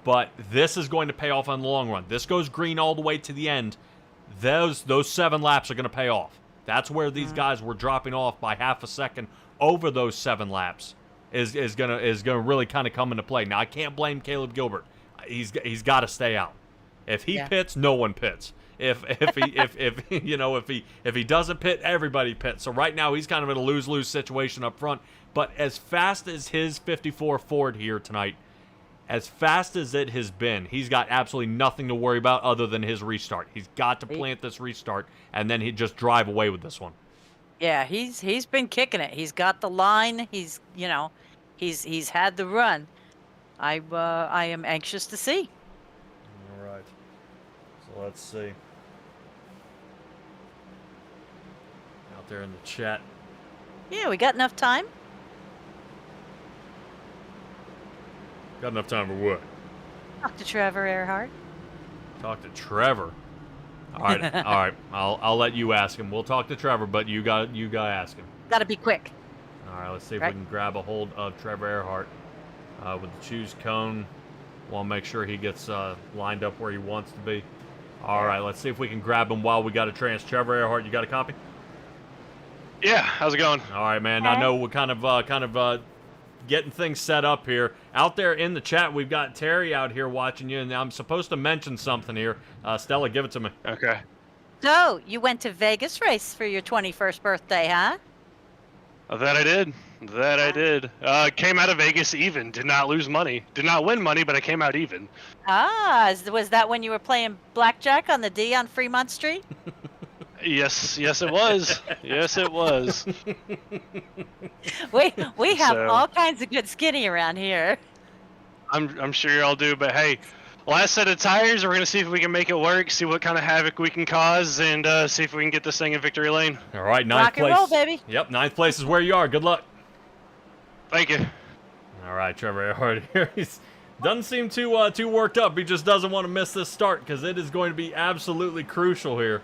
But this is going to pay off in the long run. This goes green all the way to the end. Those 7 laps are going to pay off. That's where these guys were dropping off by half a second over those 7 laps is gonna really kind of come into play. Now I can't blame Caleb Gilbert. He's got to stay out. If he Yeah. pits, no one pits. If he doesn't pit, everybody pits. So right now he's kind of in a lose-lose situation up front. But as fast as his 54 Ford here tonight, as fast as it has been, he's got absolutely nothing to worry about other than his restart. He's got to plant this restart, and then he'd just drive away with this one. Yeah, he's been kicking it. He's got the line. He's had the run. I am anxious to see. All right. So let's see. Out there in the chat. Yeah, we got enough time. Got enough time for what? Talk to Trevor Erhardt. Talk to Trevor. All right, all right. I'll let you ask him. We'll talk to Trevor, but you got to ask him. Got to be quick. All right, let's see if Right. we can grab a hold of Trevor Erhardt with the choose cone. Want to make sure he gets lined up where he wants to be. All right, let's see if we can grab him while we got a chance. Trevor Erhardt, you got a copy? Yeah, how's it going? All right, man. I know we're kind of getting things set up here. Out there in the chat, we've got Terry out here watching you, and I'm supposed to mention something here. Stella, give it to me. Okay. So, you went to Vegas race for your 21st birthday, huh? That I did. That I did. Came out of Vegas even. Did not lose money. Did not win money, but I came out even. Was that when you were playing blackjack on the D on Fremont Street? Yes, it was. Yes, it was. We have So- all kinds of good skinny around here. I'm sure y'all do, but hey, last set of tires. We're gonna see if we can make it work. See what kind of havoc we can cause, and see if we can get this thing in victory lane. All right, ninth Rock place. and roll, baby. Yep, ninth place is where you are. Good luck. Thank you. All right, Trevor Erhardt here. He doesn't seem too worked up. He just doesn't want to miss this start because it is going to be absolutely crucial here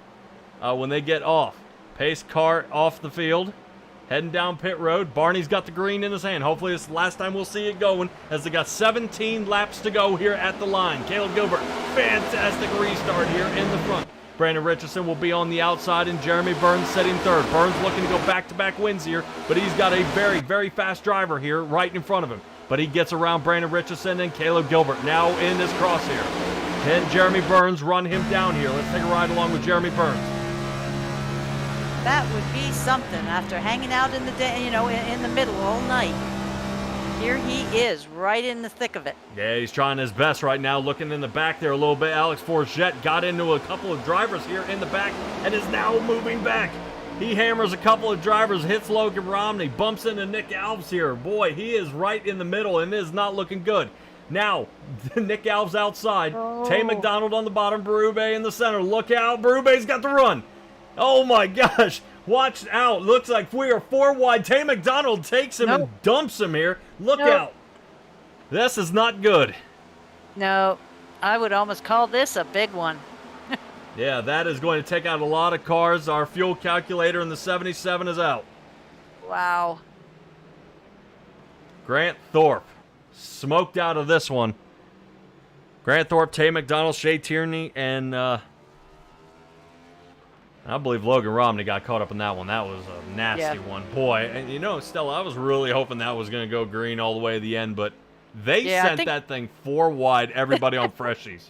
when they get off. Pace car off the field, heading down pit road. Barney's got the green in his hand. Hopefully it's the last time we'll see it going as they got 17 laps to go here at the line. Caleb Gilbert, fantastic restart here in the front. Brandon Richardson will be on the outside, and Jeremy Burns sitting third. Burns looking to go back-to-back wins here, but he's got a very, very fast driver here right in front of him. But he gets around Brandon Richardson and Caleb Gilbert now in this crosshair. Can Jeremy Burns run him down here? Let's take a ride along with Jeremy Burns. That would be something after hanging out in the day, in the middle all night. Here he is, right in the thick of it. Yeah, he's trying his best right now, looking in the back there a little bit. Alex Forget got into a couple of drivers here in the back and is now moving back. He hammers a couple of drivers, hits Logan Romney, bumps into Nick Alves here. Boy, he is right in the middle and is not looking good. Now, Nick Alves outside. Tay McDonald on the bottom, Berube in the center. Look out, Berube's got the run. Oh my gosh. Watch out. Looks like we are four wide. Tay McDonald takes him and dumps him here. Look out. This is not good. No, I would almost call this a big one. Yeah, that is going to take out a lot of cars. Our fuel calculator in the 77 is out. Wow. Grant Thorpe smoked out of this one. Grant Thorpe, Tay McDonald, Shea Tierney, and I believe Logan Romney got caught up in that one. That was a nasty one. Boy, and Stella, I was really hoping that was going to go green all the way to the end, but they sent that thing four wide, everybody on freshies.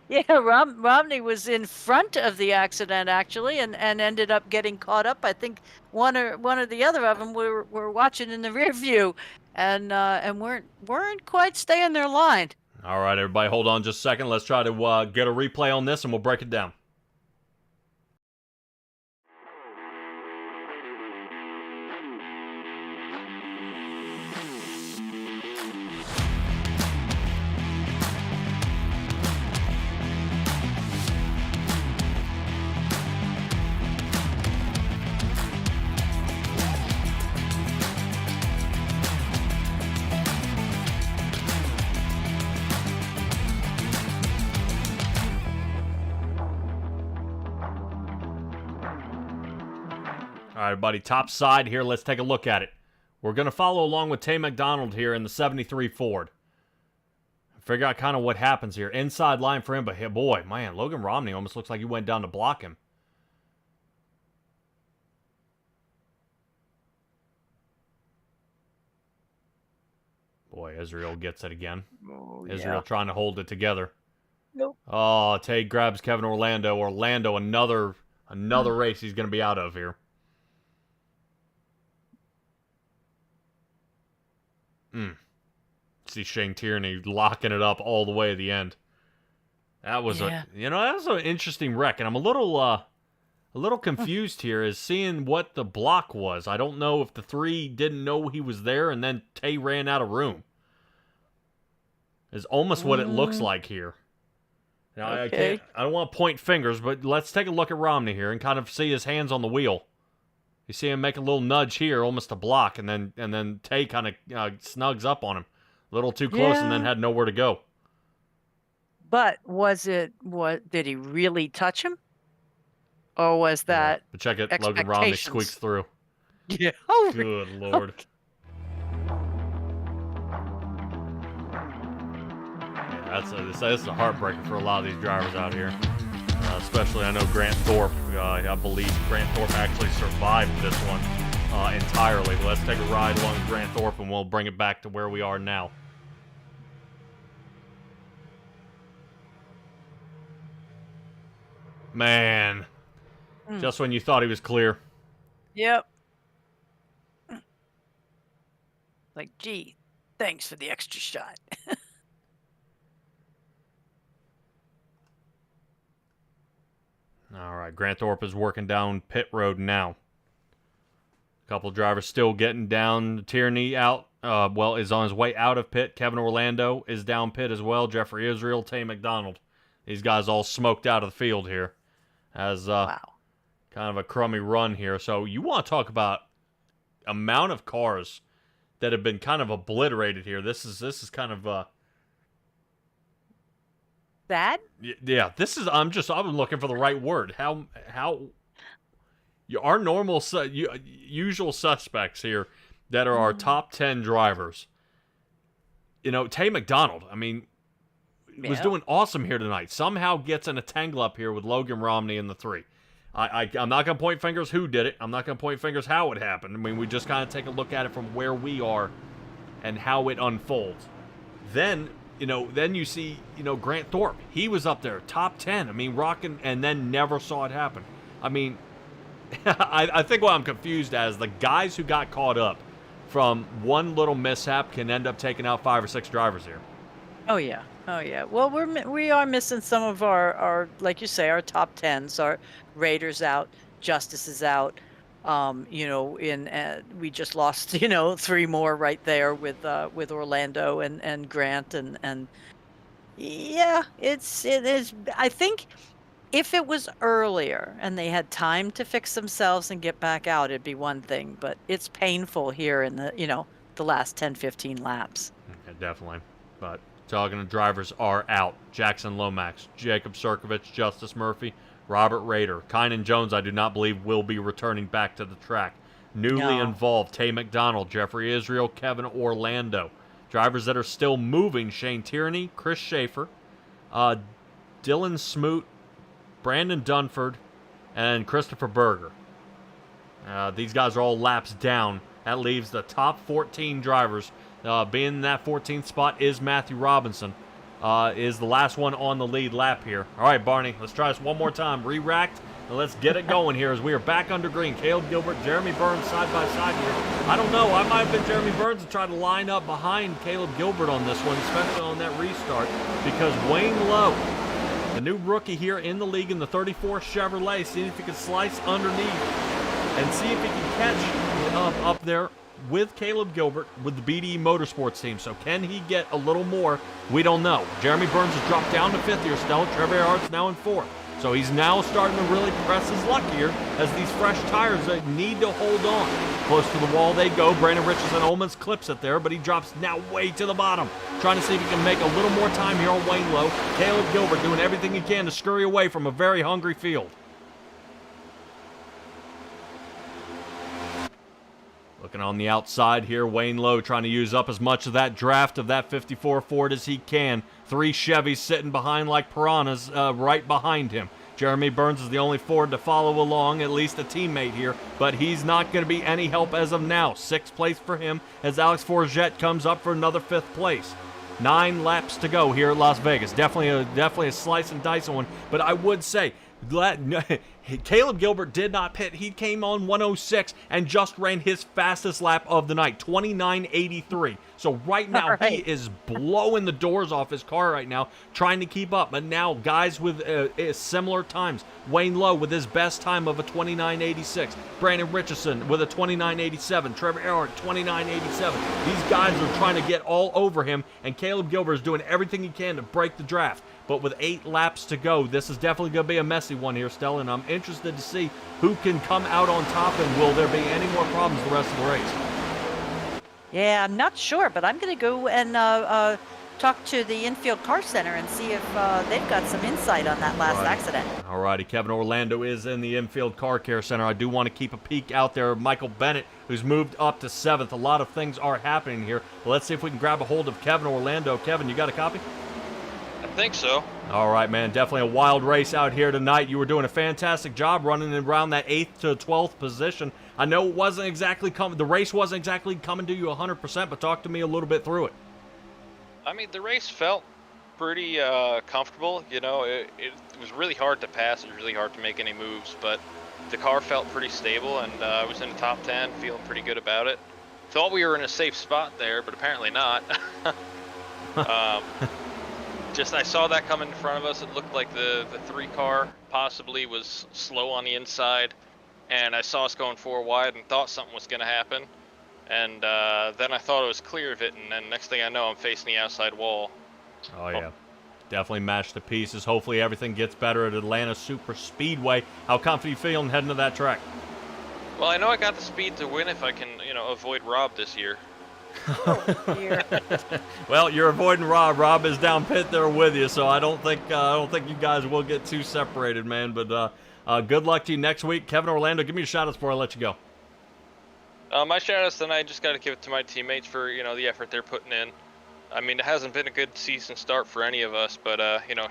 Yeah, Romney was in front of the accident actually, and ended up getting caught up. I think one or the other of them were watching in the rear view, and weren't quite staying their line. All right, everybody, hold on just a second. Let's try to get a replay on this, and we'll break it down. All right, buddy, top side here. Let's take a look at it. We're going to follow along with Tay McDonald here in the 73 Ford. Figure out kind of what happens here. Inside line for him, but hey, boy, man, Logan Romney almost looks like he went down to block him. Boy, Israel gets it again. Israel trying to hold it together. Nope. Oh, Tay grabs Kevin Orlando. Orlando, another race he's going to be out of here. See Shane Tierney locking it up all the way to the end. That was that was an interesting wreck, and I'm a little confused here as seeing what the block was. I don't know if the three didn't know he was there and then Tay ran out of room. Is almost what it looks like here. Now, Okay. I don't want to point fingers, but let's take a look at Romney here and kind of see his hands on the wheel. You see him make a little nudge here, almost a block, and then Tay kind of snugs up on him. A little too close and then had nowhere to go. But did he really touch him? Or was that But check it, Logan Romney expectations? squeaks through. Yeah. Oh, Good Lord. Yeah, that's a heartbreaker for a lot of these drivers out here. Especially, I know Grant Thorpe. I believe Grant Thorpe actually survived this one entirely. But let's take a ride along Grant Thorpe and we'll bring it back to where we are now. Man. Just when you thought he was clear. Yep. Like, gee, thanks for the extra shot. All right, Grant Thorpe is working down pit road now. A couple drivers still getting down. Tierney out, is on his way out of pit. Kevin Orlando is down pit as well. Jeffrey Israel, Tay McDonald. These guys all smoked out of the field here. As Wow. kind of a crummy run here. So you want to talk about amount of cars that have been kind of obliterated here. This is kind of Sad? yeah. I'm looking for the right word. How our normal usual suspects here that are our top 10 drivers. You know, Tay McDonald. I mean, was doing awesome here tonight. Somehow gets in a tangle up here with Logan Romney in the 3. I'm not going to point fingers who did it. I'm not going to point fingers how it happened. I mean, we just kind of take a look at it from where we are and how it unfolds. Then you see, Grant Thorpe. He was up there, top 10. I mean, rocking, and then never saw it happen. I mean, I think what I'm confused as, the guys who got caught up from one little mishap can end up taking out 5 or 6 drivers here. Oh yeah. Well, we are missing some of our like you say, our top 10s. Our Raiders out, Justice is out. We just lost 3 more right there with Orlando and Grant and yeah, it is. I think if it was earlier and they had time to fix themselves and get back out, it'd be one thing. But it's painful here in the last 10-15 laps. Okay, definitely. But talking to drivers are out. Jackson Lomax, Jacob Sirkovich, Justice Murphy, Robert Rader. Kynan Jones, I do not believe, will be returning back to the track. Newly involved, Tay McDonald, Jeffrey Israel, Kevin Orlando. Drivers that are still moving, Shane Tierney, Chris Schaefer, Dylan Smoot, Brandon Dunford, and Christopher Berger. These guys are all laps down. That leaves the top 14 drivers. Being in that 14th spot is Matthew Robinson. Is the last one on the lead lap here. All right, Barney, let's try this one more time. Re-racked, and let's get it going here as we are back under green. Caleb Gilbert, Jeremy Burns side by side here. I don't know. I might have been Jeremy Burns and tried to line up behind Caleb Gilbert on this one, especially on that restart, because Wayne Lowe, the new rookie here in the league in the 34 Chevrolet, seeing if he can slice underneath and see if he can catch up there with Caleb Gilbert with the BDE Motorsports team. So can he get a little more? We don't know. Jeremy Burns has dropped down to 5th here still. Trevor Erhardt's now in 4th. So he's now starting to really press his luck here as these fresh tires that need to hold on. Close to the wall they go. Brandon Richardson almost clips it there, but he drops now way to the bottom. Trying to see if he can make a little more time here on Wayne Lowe. Caleb Gilbert doing everything he can to scurry away from a very hungry field. Looking on the outside here, Wayne Lowe trying to use up as much of that draft of that 54 Ford as he can. 3 Chevys sitting behind like piranhas right behind him. Jeremy Burns is the only Ford to follow along, at least a teammate here, but he's not going to be any help as of now. 6th place for him as Alex Forget comes up for another 5th place. 9 laps to go here at Las Vegas. Definitely a slice and dice one. But I would say, Caleb Gilbert did not pit. He came on 106 and just ran his fastest lap of the night, 29.83. So right now, he is blowing the doors off his car right now, trying to keep up. But now, guys with similar times. Wayne Lowe with his best time of a 29.86. Brandon Richardson with a 29.87. Trevor Erhardt, 29.87. These guys are trying to get all over him, and Caleb Gilbert is doing everything he can to break the draft. But with 8 laps to go, this is definitely going to be a messy one here, Stella, and I'm interested to see who can come out on top, and will there be any more problems the rest of the race? Yeah, I'm not sure, but I'm going to go and talk to the infield car center and see if they've got some insight on that last accident. All righty, Kevin Orlando is in the infield car care center. I do want to keep a peek out there. Michael Bennett, who's moved up to 7th. A lot of things are happening here. Let's see if we can grab a hold of Kevin Orlando. Kevin, you got a copy? I think so. All right, man. Definitely a wild race out here tonight. You were doing a fantastic job running around that 8th to 12th position. I know it wasn't exactly the race wasn't exactly coming to you 100%, but talk to me a little bit through it. I mean, the race felt pretty comfortable. You know, it was really hard to pass. It was really hard to make any moves, but the car felt pretty stable, and I was in the top 10, feeling pretty good about it. Thought we were in a safe spot there, but apparently not. I saw that coming in front of us. It looked like the 3 car possibly was slow on the inside, and I saw us going 4 wide and thought something was going to happen. And then I thought it was clear of it, and then next thing I know, I'm facing the outside wall. Oh, yeah. Definitely mashed to pieces. Hopefully everything gets better at Atlanta Super Speedway. How confident you feeling heading to that track? Well, I know I got the speed to win if I can, avoid Rob this year. Oh, dear. Well, you're avoiding Rob. Rob is down pit there with you, so I don't think you guys will get too separated, man. But good luck to you next week. Kevin Orlando, give me a shout-out before I let you go. My shout-outs tonight, just got to give it to my teammates for, the effort they're putting in. I mean, it hasn't been a good season start for any of us, but,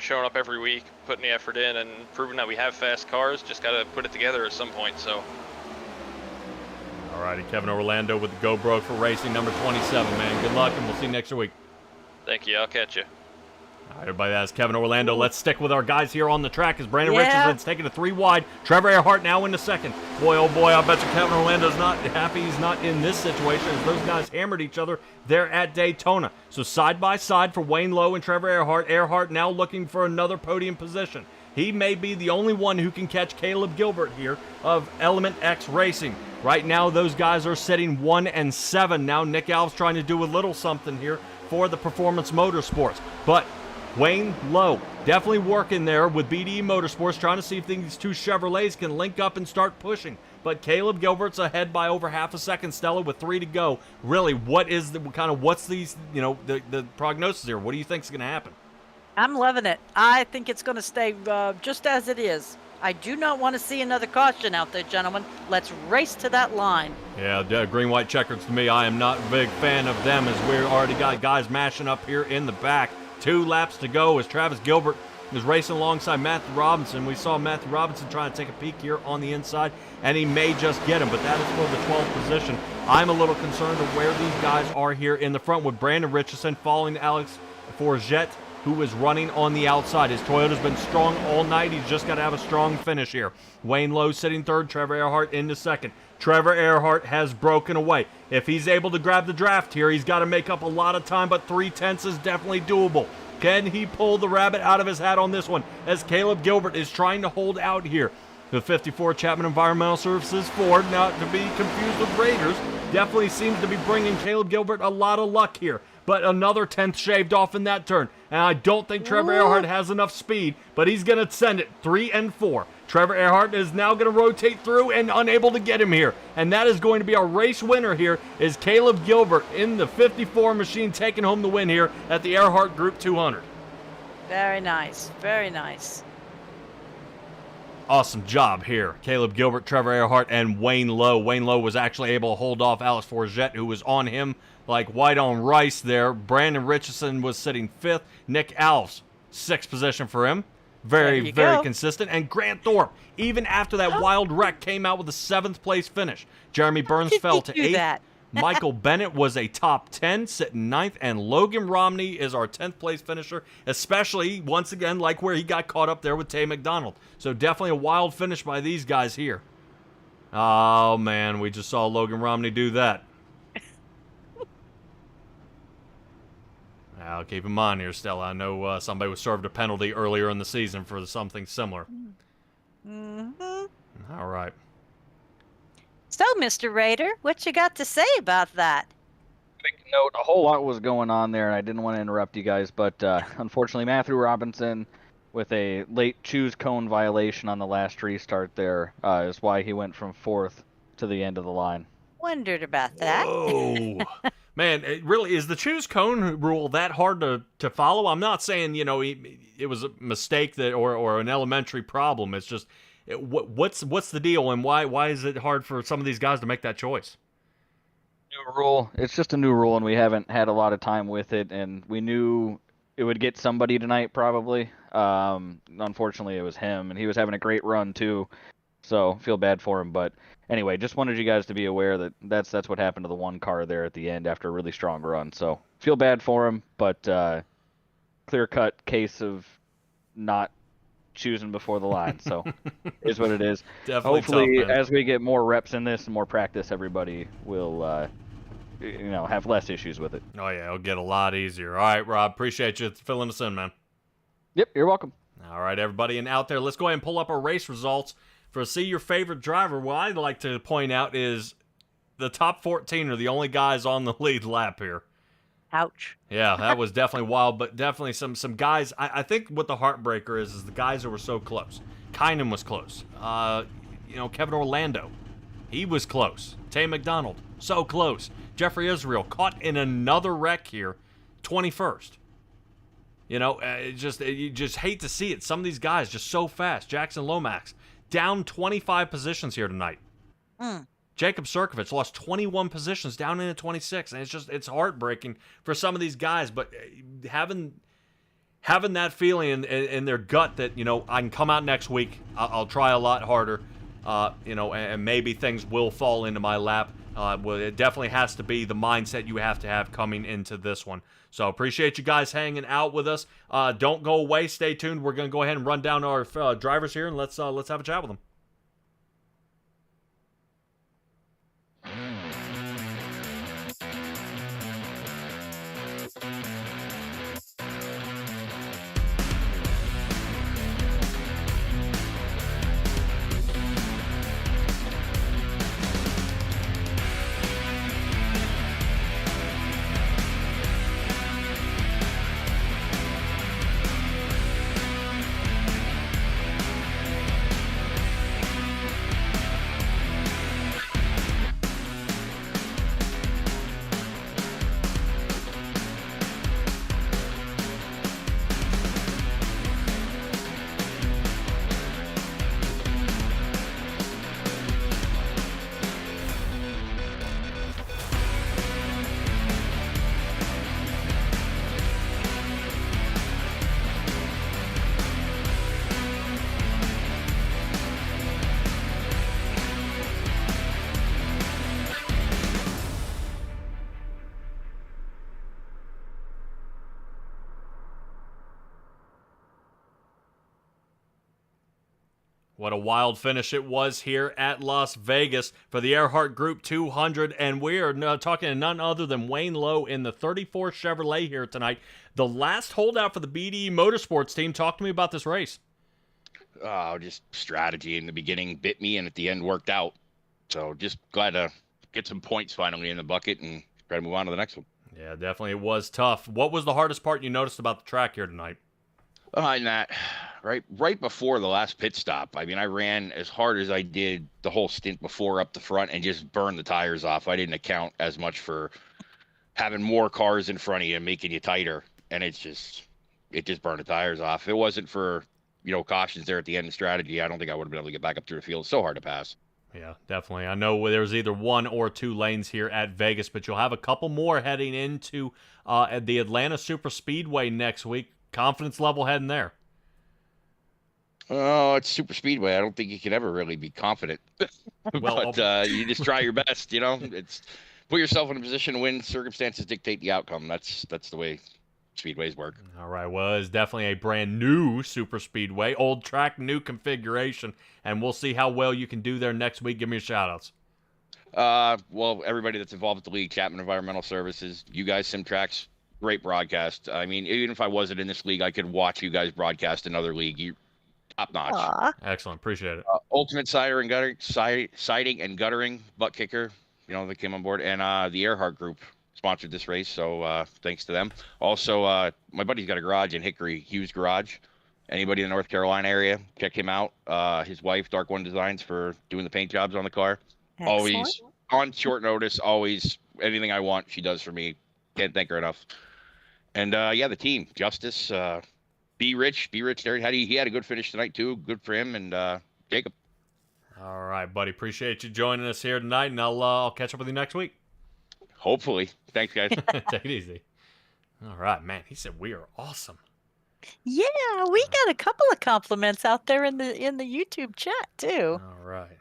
showing up every week, putting the effort in, and proving that we have fast cars, just got to put it together at some point, so. All righty, Kevin Orlando with the GoBro for Racing, number 27, man. Good luck, and we'll see you next week. Thank you. I'll catch you. All right, everybody, that's Kevin Orlando. Let's stick with our guys here on the track as Brandon Richardson's taking a 3 wide. Trevor Erhardt now in the 2nd. Boy, oh boy, I bet you Kevin Orlando's not happy he's not in this situation as those guys hammered each other there at Daytona. So side by side for Wayne Lowe and Trevor Erhardt. Erhardt now looking for another podium position. He may be the only one who can catch Caleb Gilbert here of Element X Racing. Right now, those guys are sitting 1 and 7. Now Nick Alves trying to do a little something here for the Performance Motorsports. But Wayne Lowe definitely working there with BDE Motorsports, trying to see if these 2 Chevrolets can link up and start pushing. But Caleb Gilbert's ahead by over half a second, Stella, with 3 to go. Really, what's the prognosis here? What do you think is going to happen? I'm loving it. I think it's going to stay just as it is. I do not want to see another caution out there, gentlemen. Let's race to that line. Yeah, green-white checkers to me, I am not a big fan of them as we've already got guys mashing up here in the back. 2 laps to go as Travis Gilbert is racing alongside Matthew Robinson. We saw Matthew Robinson trying to take a peek here on the inside, and he may just get him, but that is for the 12th position. I'm a little concerned of where these guys are here in the front with Brandon Richardson following Alex Forget, who is running on the outside. His Toyota's been strong all night. He's just got to have a strong finish here. Wayne Lowe sitting 3rd, Trevor Erhardt into 2nd. Trevor Erhardt has broken away. If he's able to grab the draft here, he's got to make up a lot of time, but 3/10 is definitely doable. Can he pull the rabbit out of his hat on this one as Caleb Gilbert is trying to hold out here? The 54 Chapman Environmental Services Ford, not to be confused with Raiders, definitely seems to be bringing Caleb Gilbert a lot of luck here. But another 10th shaved off in that turn. And I don't think Trevor Erhardt has enough speed, but he's going to send it 3 and 4. Trevor Erhardt is now going to rotate through and unable to get him here. And that is going to be our race winner here is Caleb Gilbert in the 54 machine taking home the win here at the Erhardt Group 200. Very nice. Very nice. Awesome job here. Caleb Gilbert, Trevor Erhardt, and Wayne Lowe. Wayne Lowe was actually able to hold off Alex Forget, who was on him like white on rice there. Brandon Richardson was sitting 5th. Nick Alves, 6th position for him. Very consistent. And Grant Thorpe, even after that wild wreck, came out with a 7th place finish. Jeremy Burns fell to 8th. Michael Bennett was a top 10, sitting 9th, and Logan Romney is our 10th place finisher, especially, once again, like where he got caught up there with Tay McDonald. So definitely a wild finish by these guys here. Oh, man, we just saw Logan Romney do that. Now, keep in mind here, Stella, I know somebody was served a penalty earlier in the season for something similar. Mm-hmm. All right. So, Mr. Raider, what you got to say about that? Quick note, a whole lot was going on there, and I didn't want to interrupt you guys, but unfortunately Matthew Robinson, with a late choose cone violation on the last restart there, is why he went from 4th to the end of the line. Wondered about that. Oh, man, it really is the choose cone rule that hard to follow? I'm not saying, it was a mistake that or an elementary problem. It's just what's the deal, and why is it hard for some of these guys to make that choice? New rule. It's just a new rule, and we haven't had a lot of time with it, and we knew it would get somebody tonight probably. Unfortunately, it was him, and he was having a great run too. So feel bad for him, but anyway, just wanted you guys to be aware that that's what happened to the one car there at the end after a really strong run. So feel bad for him, but clear-cut case of not choosing before the line. So is what it is. Definitely Hopefully, tough, man. as we get more reps in this and more practice, everybody will have less issues with it. Oh yeah, it'll get a lot easier. All right, Rob, appreciate you filling us in, man. Yep, you're welcome. All right, everybody, and out there, let's go ahead and pull up our race results for see your favorite driver. What I'd like to point out is the top 14 are the only guys on the lead lap here. Ouch. Yeah, that was definitely wild, but definitely some guys. I think what the heartbreaker is the guys who were so close. Kynan was close. Kevin Orlando, he was close. Tay McDonald, so close. Jeffrey Israel caught in another wreck here, 21st. You just hate to see it. Some of these guys just so fast. Jackson Lomax down 25 positions here tonight. Jacob Sirkovich lost 21 positions down into 26, and it's heartbreaking for some of these guys. But having that feeling in their gut that I can come out next week, I'll try a lot harder, and maybe things will fall into my lap. Well, it definitely has to be the mindset you have to have coming into this one. So appreciate you guys hanging out with us. Don't go away. Stay tuned. We're going to go ahead and run down our drivers here, and let's have a chat with them. What a wild finish it was here at Las Vegas for the Erhardt Group 200, and we are talking to none other than Wayne Lowe in the 34 Chevrolet here tonight. The last holdout for the BDE Motorsports team. Talk to me about this race. Just strategy in the beginning bit me, and at the end worked out. So just glad to get some points finally in the bucket and try to move on to the next one. Yeah, definitely it was tough. What was the hardest part you noticed about the track here tonight? And that right before the last pit stop, I mean, I ran as hard as I did the whole stint before up the front and just burned the tires off. I didn't account as much for having more cars in front of you and making you tighter, and it just burned the tires off. If it wasn't for cautions there at the end of strategy, I don't think I would have been able to get back up through the field. It's so hard to pass. Yeah, definitely. I know there's either one or two lanes here at Vegas, but you'll have a couple more heading into at the Atlanta Super Speedway next week. Confidence level heading there. Oh, it's Super Speedway. I don't think you can ever really be confident. Well, but you just try your best, It's put yourself in a position to win. Circumstances dictate the outcome. That's the way speedways work. All right, well, it's definitely a brand new super speedway, old track, new configuration, and we'll see how well you can do there next week. Give me your shout-outs. Well, everybody that's involved with the league, Chapman Environmental Services, you guys, Simtrax, great broadcast. I mean, even if I wasn't in this league, I could watch you guys broadcast another league. You top notch. Aw. Excellent, appreciate it. Ultimate Cider and Gutter, Siding and Guttering, Butt Kicker, they came on board, and the Erhardt Group sponsored this race, so thanks to them. Also, my buddy's got a garage in Hickory, Hughes Garage. Anybody in the North Carolina area, check him out. His wife, Dark One Designs, for doing the paint jobs on the car. Excellent. Always on short notice, always anything I want, she does for me. Can't thank her enough. And the team, Justice, Be Rich there. He had a good finish tonight too. Good for him, and Jacob. All right, buddy. Appreciate you joining us here tonight, and I'll catch up with you next week. Hopefully. Thanks, guys. Take it easy. All right, man. He said we are awesome. Yeah, we got a couple of compliments out there in the YouTube chat too. All right.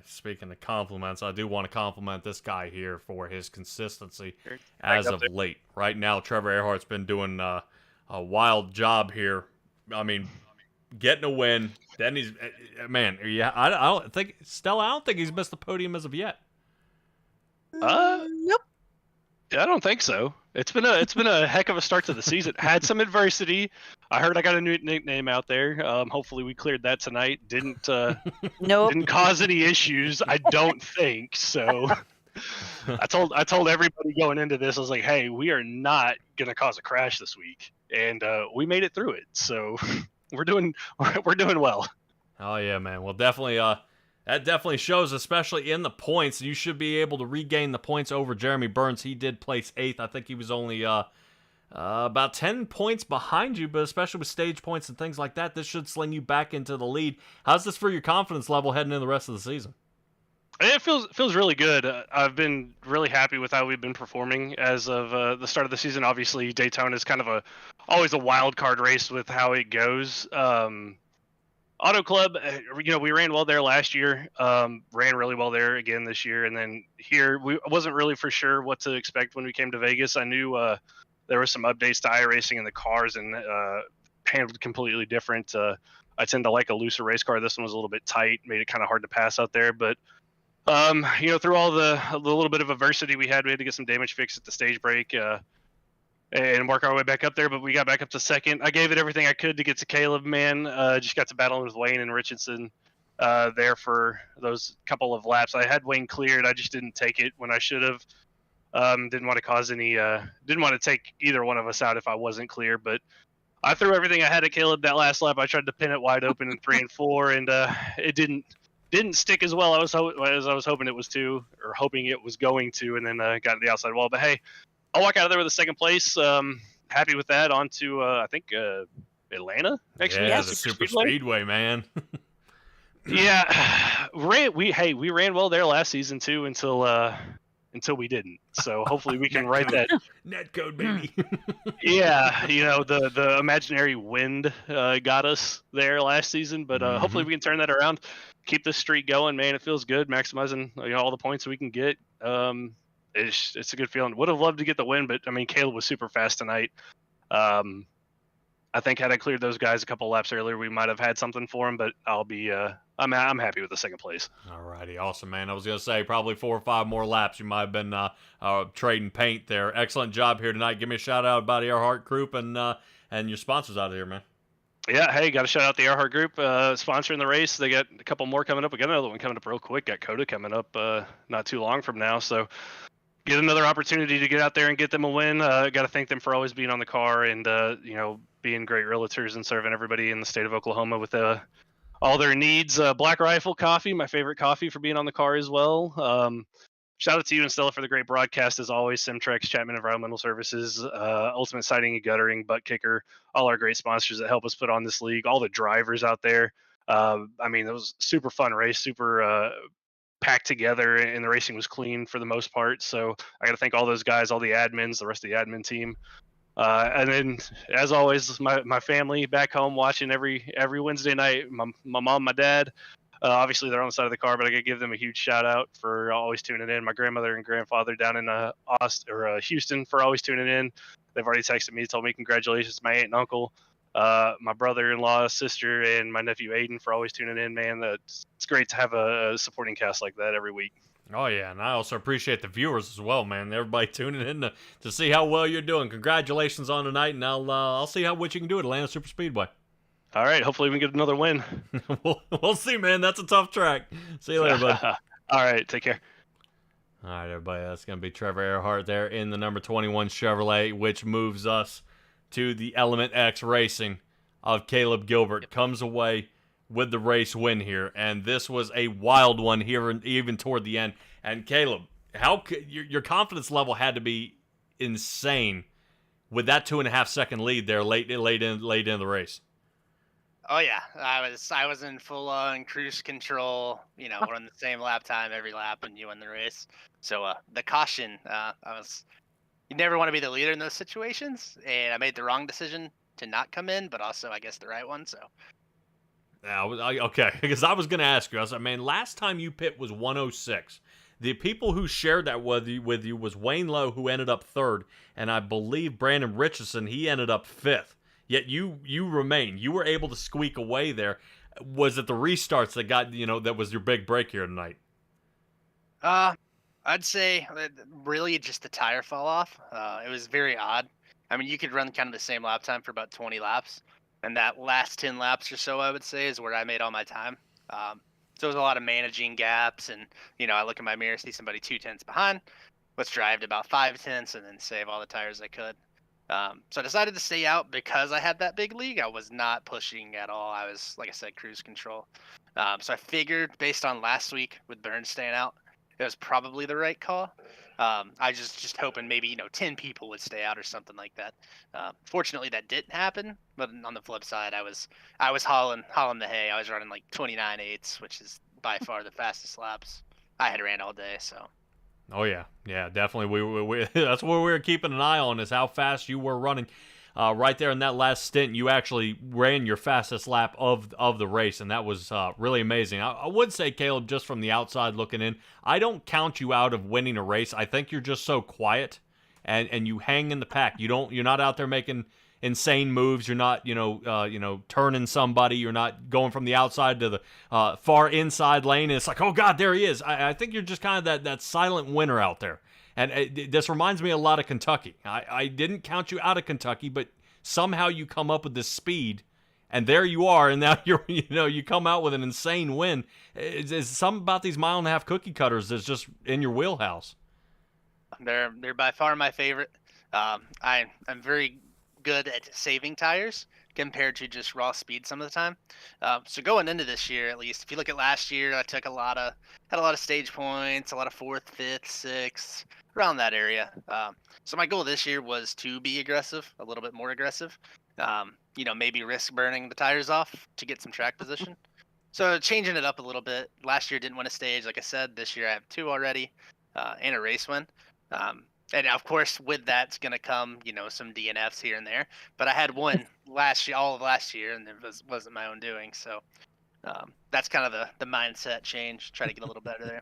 Speaking of compliments, I do want to compliment this guy here for his consistency as of late. Right now, Trevor Erhardt's been doing a wild job here. I mean, getting a win. Then he's I don't think Stella. I don't think he's missed the podium as of yet. Nope. I don't think so. It's been a heck of a start to the season. Had some adversity. I heard I got a new nickname out there. Hopefully we cleared that tonight. Didn't Nope. didn't cause any issues. I don't think so. I told everybody going into this, I was like, hey, we are not gonna cause a crash this week, and we made it through it. So we're doing well. Oh yeah, man. Well, definitely. That definitely shows, especially in the points. You should be able to regain the points over Jeremy Burns. He did place 8th. I think he was only about 10 points behind you, but especially with stage points and things like that, this should sling you back into the lead. How's this for your confidence level heading into the rest of the season? It feels really good. I've been really happy with how we've been performing as of the start of the season. Obviously, Daytona is kind of always a wild card race with how it goes. Auto Club, we ran well there last year, ran really well there again this year. And then here, I wasn't really for sure what to expect when we came to Vegas. I knew there were some updates to iRacing in the cars and handled completely different. I tend to like a looser race car. This one was a little bit tight, made it kind of hard to pass out there. But, through all the little bit of adversity we had to get some damage fixed at the stage break. And work our way back up there, but we got back up to second. I gave it everything I could to get to Caleb, man. Just got to battle with Wayne and Richardson there for those couple of laps. I had Wayne cleared. I just didn't take it when I should have. Didn't want to cause any, didn't want to take either one of us out if I wasn't clear, but I threw everything I had at Caleb that last lap. I tried to pin it wide open in 3 and 4, and it didn't stick as well as I was hoping it was to, or hoping it was going to, and then got to the outside wall. But hey, I'll walk out of there with a second place. Happy with that. On to I think Atlanta next week. Yeah, the Super Speedway, man. Yeah, we ran well there last season too until we didn't. So hopefully we can write that net code, baby. Yeah, the imaginary wind got us there last season, but hopefully we can turn that around, keep this streak going. Man, it feels good, maximizing all the points we can get. It's a good feeling. Would have loved to get the win, but I mean, Caleb was super fast tonight. I think had I cleared those guys a couple laps earlier, we might have had something for him. But I'm happy with the second place. All righty, awesome, man. I was gonna say probably 4 or 5 more laps. You might have been trading paint there. Excellent job here tonight. Give me a shout out about the Erhardt Group and your sponsors out here, man. Yeah, hey, got to shout out the Erhardt Group sponsoring the race. They got a couple more coming up. We got another one coming up real quick. Got Coda coming up not too long from now. So get another opportunity to get out there and get them a win. Got to thank them for always being on the car and being great realtors and serving everybody in the state of Oklahoma with all their needs. Black Rifle Coffee, my favorite coffee, for being on the car as well. Shout out to you and Stella for the great broadcast as always. Simtrex, Chapman Environmental Services, Ultimate Siding and Guttering, Butt Kicker, all our great sponsors that help us put on this league. All the drivers out there. It was a super fun race, super packed together, and the racing was clean for the most part. So I got to thank all those guys, all the admins, the rest of the admin team. And then, as always, my family back home watching every Wednesday night. My mom, my dad. Obviously, they're on the side of the car, but I gotta give them a huge shout out for always tuning in. My grandmother and grandfather down in Houston for always tuning in. They've already texted me, told me congratulations to my aunt and uncle, my brother-in-law, sister, and my nephew Aiden for always tuning in. Man, it's great to have a supporting cast like that every week. Oh, yeah, and I also appreciate the viewers as well, man. Everybody tuning in to see how well you're doing. Congratulations on tonight, and I'll see what you can do at Atlanta Super Speedway. All right, hopefully we can get another win. We'll see, man. That's a tough track. See you later, bud. All right, take care. All right, everybody. That's going to be Trevor Erhardt there in the number 21 Chevrolet, which moves us to the Element X Racing of Caleb Gilbert. Comes away with the race win here, and this was a wild one here, even toward the end. And Caleb, your confidence level had to be insane with that 2.5-second lead there late in the race. Oh yeah, I was in full on cruise control. You know, running the same lap time every lap, and you win the race. So the caution, you never want to be the leader in those situations, and I made the wrong decision to not come in, but also I guess the right one. So. Okay, because I was going to ask you. I was like, man, last time you pit was 106. The people who shared that with you was Wayne Lowe, who ended up 3rd, and I believe Brandon Richardson, he ended up 5th. Yet you remain. You were able to squeak away there. Was it the restarts that got, that was your big break here tonight? I'd say really just the tire fall off. It was very odd. I mean, you could run kind of the same lap time for about 20 laps. And that last 10 laps or so, I would say, is where I made all my time. So it was a lot of managing gaps. And, I look in my mirror, see somebody 2/10 behind. Let's drive to about 5/10 and then save all the tires I could. So I decided to stay out because I had that big league. I was not pushing at all. I was, like I said, cruise control. So I figured based on last week with Burns staying out, it was probably the right call. I just hoping maybe 10 people would stay out or something like that. Fortunately, that didn't happen. But on the flip side, I was hauling the hay. I was running like 29.8, which is by far the fastest laps I had ran all day. So. Oh yeah, definitely. We that's what we were keeping an eye on, is how fast you were running. Right there in that last stint, you actually ran your fastest lap of the race, and that was really amazing. I would say, Caleb, just from the outside looking in, I don't count you out of winning a race. I think you're just so quiet, and you hang in the pack. You're not out there making insane moves. You're not turning somebody. You're not going from the outside to the far inside lane. And it's like, oh God, there he is. I think you're just kind of that silent winner out there. And this reminds me a lot of Kentucky. I didn't count you out of Kentucky, but somehow you come up with this speed, and there you are, and now you come out with an insane win. Is something about these 1.5 mile cookie cutters that's just in your wheelhouse? They're by far my favorite. I'm very good at saving tires compared to just raw speed some of the time. So going into this year, at least, if you look at last year, I took had a lot of stage points, a lot of 4th, 5th, 6th, around that area. So my goal this year was to be aggressive, a little bit more aggressive. Maybe risk burning the tires off to get some track position. So changing it up a little bit. Last year didn't win a stage, like I said. This year I have 2 already, and a race win. And of course, with that's going to come, some DNFs here and there. But I had one all of last year, and it wasn't my own doing. So that's kind of the mindset change. Try to get a little better there.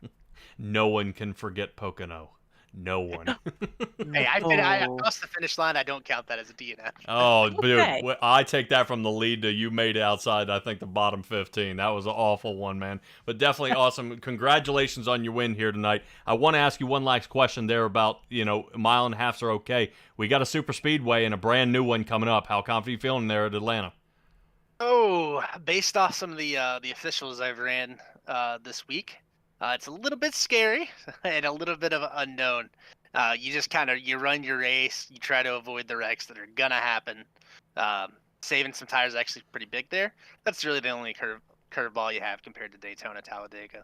No one can forget Pocono. No one. Hey, I crossed the finish line. I don't count that as a DNF. Oh, dude, I take that from the lead to you made it outside, I think, the bottom 15. That was an awful one, man. But definitely awesome. Congratulations on your win here tonight. I want to ask you one last question there about, 1.5 miles are okay. We got a super speedway and a brand new one coming up. How confident are you feeling there at Atlanta? Oh, based off some of the officials I've ran this week, it's a little bit scary and a little bit of an unknown. You just you run your race, you try to avoid the wrecks that are gonna happen. Saving some tires is actually pretty big there. That's really the only curveball you have compared to Daytona, Talladega.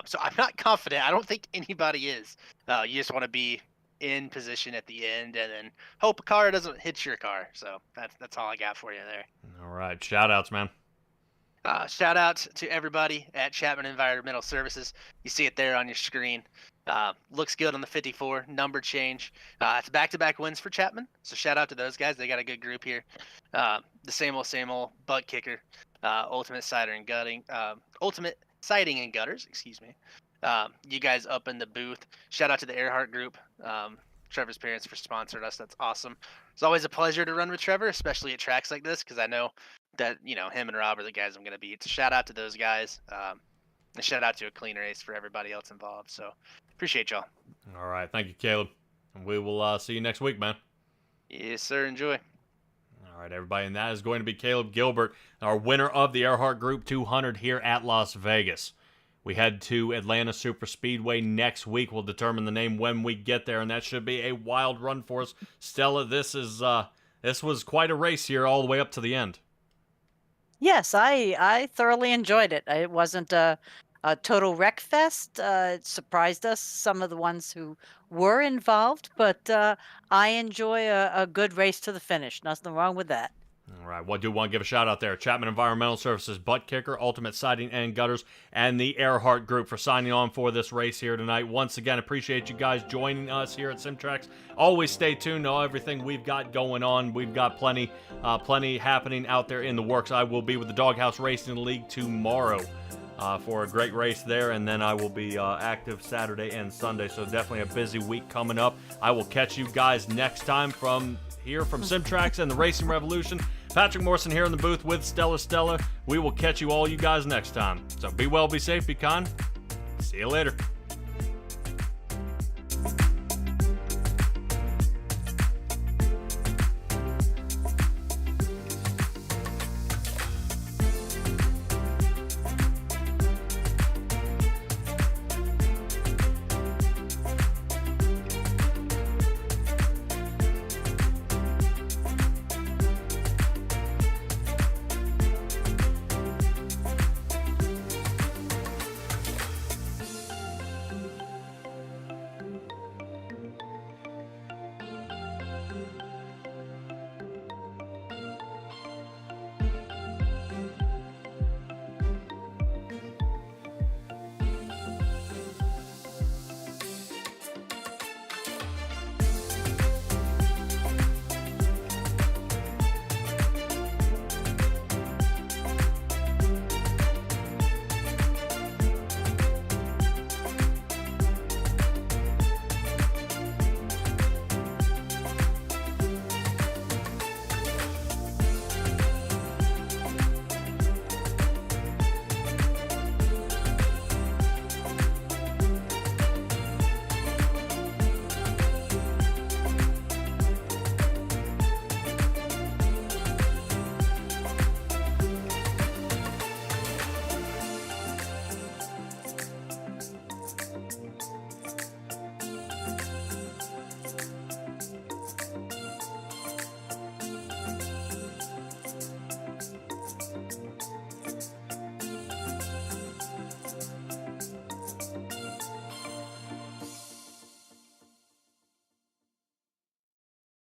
So I'm not confident. I don't think anybody is. You just want to be in position at the end and then hope a car doesn't hit your car. So that's all I got for you there. All right, shout outs, man. Shout out to everybody at Chapman Environmental Services. You see it there on your screen. Looks good on the 54 number change. It's back-to-back wins for Chapman, so shout out to those guys. They got a good group here. The same old butt kicker, ultimate cider and gutting, ultimate Siding and Gutters, excuse me. You guys up in the booth. Shout out to the Erhardt group. Trevor's parents for sponsoring us. That's awesome. It's always a pleasure to run with Trevor, especially at tracks like this, because I know that him and Rob are the guys I'm going to beat. So shout out to those guys. And shout out to a clean race for everybody else involved. So appreciate y'all. All right. Thank you, Caleb. And we will see you next week, man. Yes, sir. Enjoy. All right, everybody. And that is going to be Caleb Gilbert, our winner of the Erhardt Group 200 here at Las Vegas. We head to Atlanta Super Speedway next week. We'll determine the name when we get there, and that should be a wild run for us. Stella, this was quite a race here all the way up to the end. Yes, I thoroughly enjoyed it. It wasn't a total wreck fest. It surprised us, some of the ones who were involved, but I enjoy a good race to the finish. Nothing wrong with that. All right, well, I do want to give a shout out there. Chapman Environmental Services, Butt Kicker, Ultimate Siding and Gutters, and the Erhardt Group for signing on for this race here tonight. Once again, appreciate you guys joining us here at SimTrax. Always stay tuned to everything we've got going on. We've got plenty happening out there in the works. I will be with the Doghouse Racing League tomorrow for a great race there, and then I will be active Saturday and Sunday, so definitely a busy week coming up. I will catch you guys next time from here from SimTrax and the Racing Revolution. Patrick Morrison here in the booth with Stella. We will catch you all you guys next time. So be well, be safe, be kind. See you later.